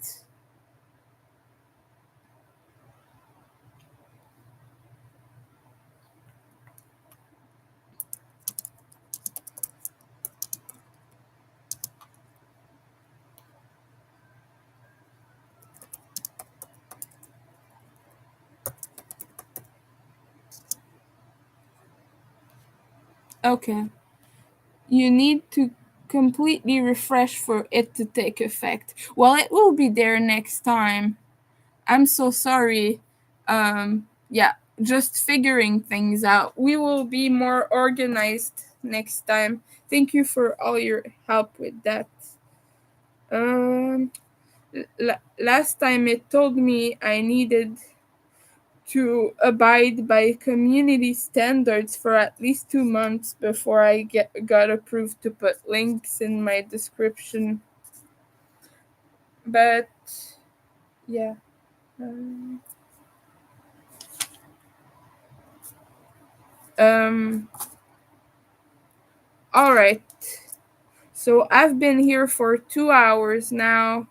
Okay. You need to completely refresh for it to take effect. Well, it will be there next time. I'm so sorry. Yeah, just figuring things out. We will be more organized next time. Thank you for all your help with that. Um, Last time it told me I needed to abide by community standards for at least 2 months before I got approved to put links in my description. But yeah. Um, um all right. So I've been here for 2 hours now,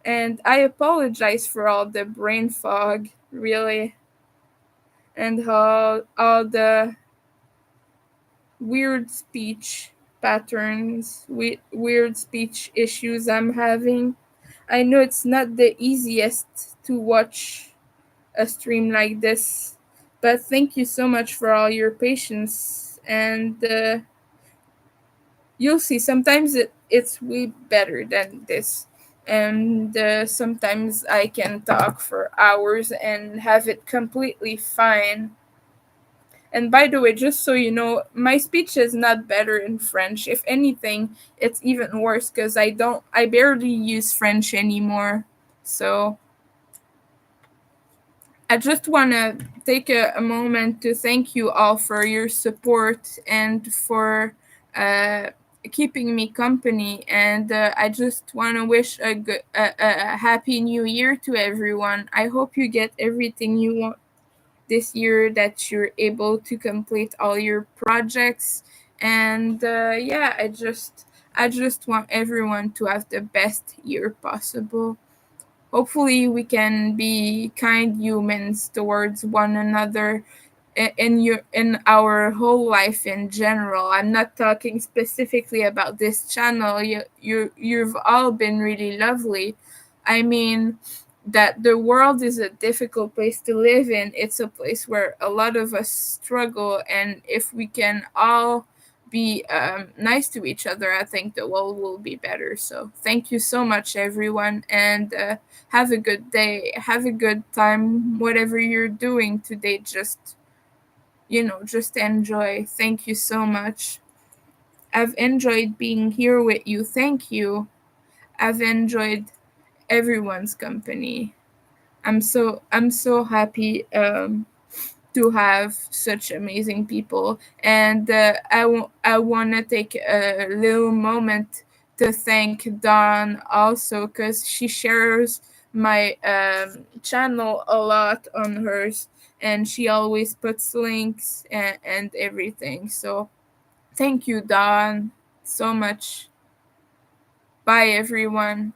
and I apologize for all the brain fog, really, and all the weird speech patterns, weird speech issues I'm having. I know it's not the easiest to watch a stream like this, but thank you so much for all your patience. And you'll see, sometimes it's way better than this. And sometimes I can talk for hours and have it completely fine. And by the way, just so you know, my speech is not better in French. If anything, it's even worse because I barely use French anymore. So I just want to take a moment to thank you all for your support and for uh, keeping me company. And I just want to wish a happy new year to everyone. I hope you get everything you want this year, that you're able to complete all your projects. And yeah, I just want everyone to have the best year possible. Hopefully we can be kind humans towards one another in our whole life in general. I'm not talking specifically about this channel. You've all been really lovely. I mean, that the world is a difficult place to live in. It's a place where a lot of us struggle, and if we can all be nice to each other, I think the world will be better. So thank you so much, everyone, and have a good day. Have a good time, whatever you're doing today. Just enjoy. Thank you so much. I've enjoyed being here with you. Thank you. I've enjoyed everyone's company. I'm so happy to have such amazing people, and I want to take a little moment to thank Dawn also, because she shares my channel a lot on hers, and she always puts links and everything. So thank you, Dawn, so much. Bye, everyone.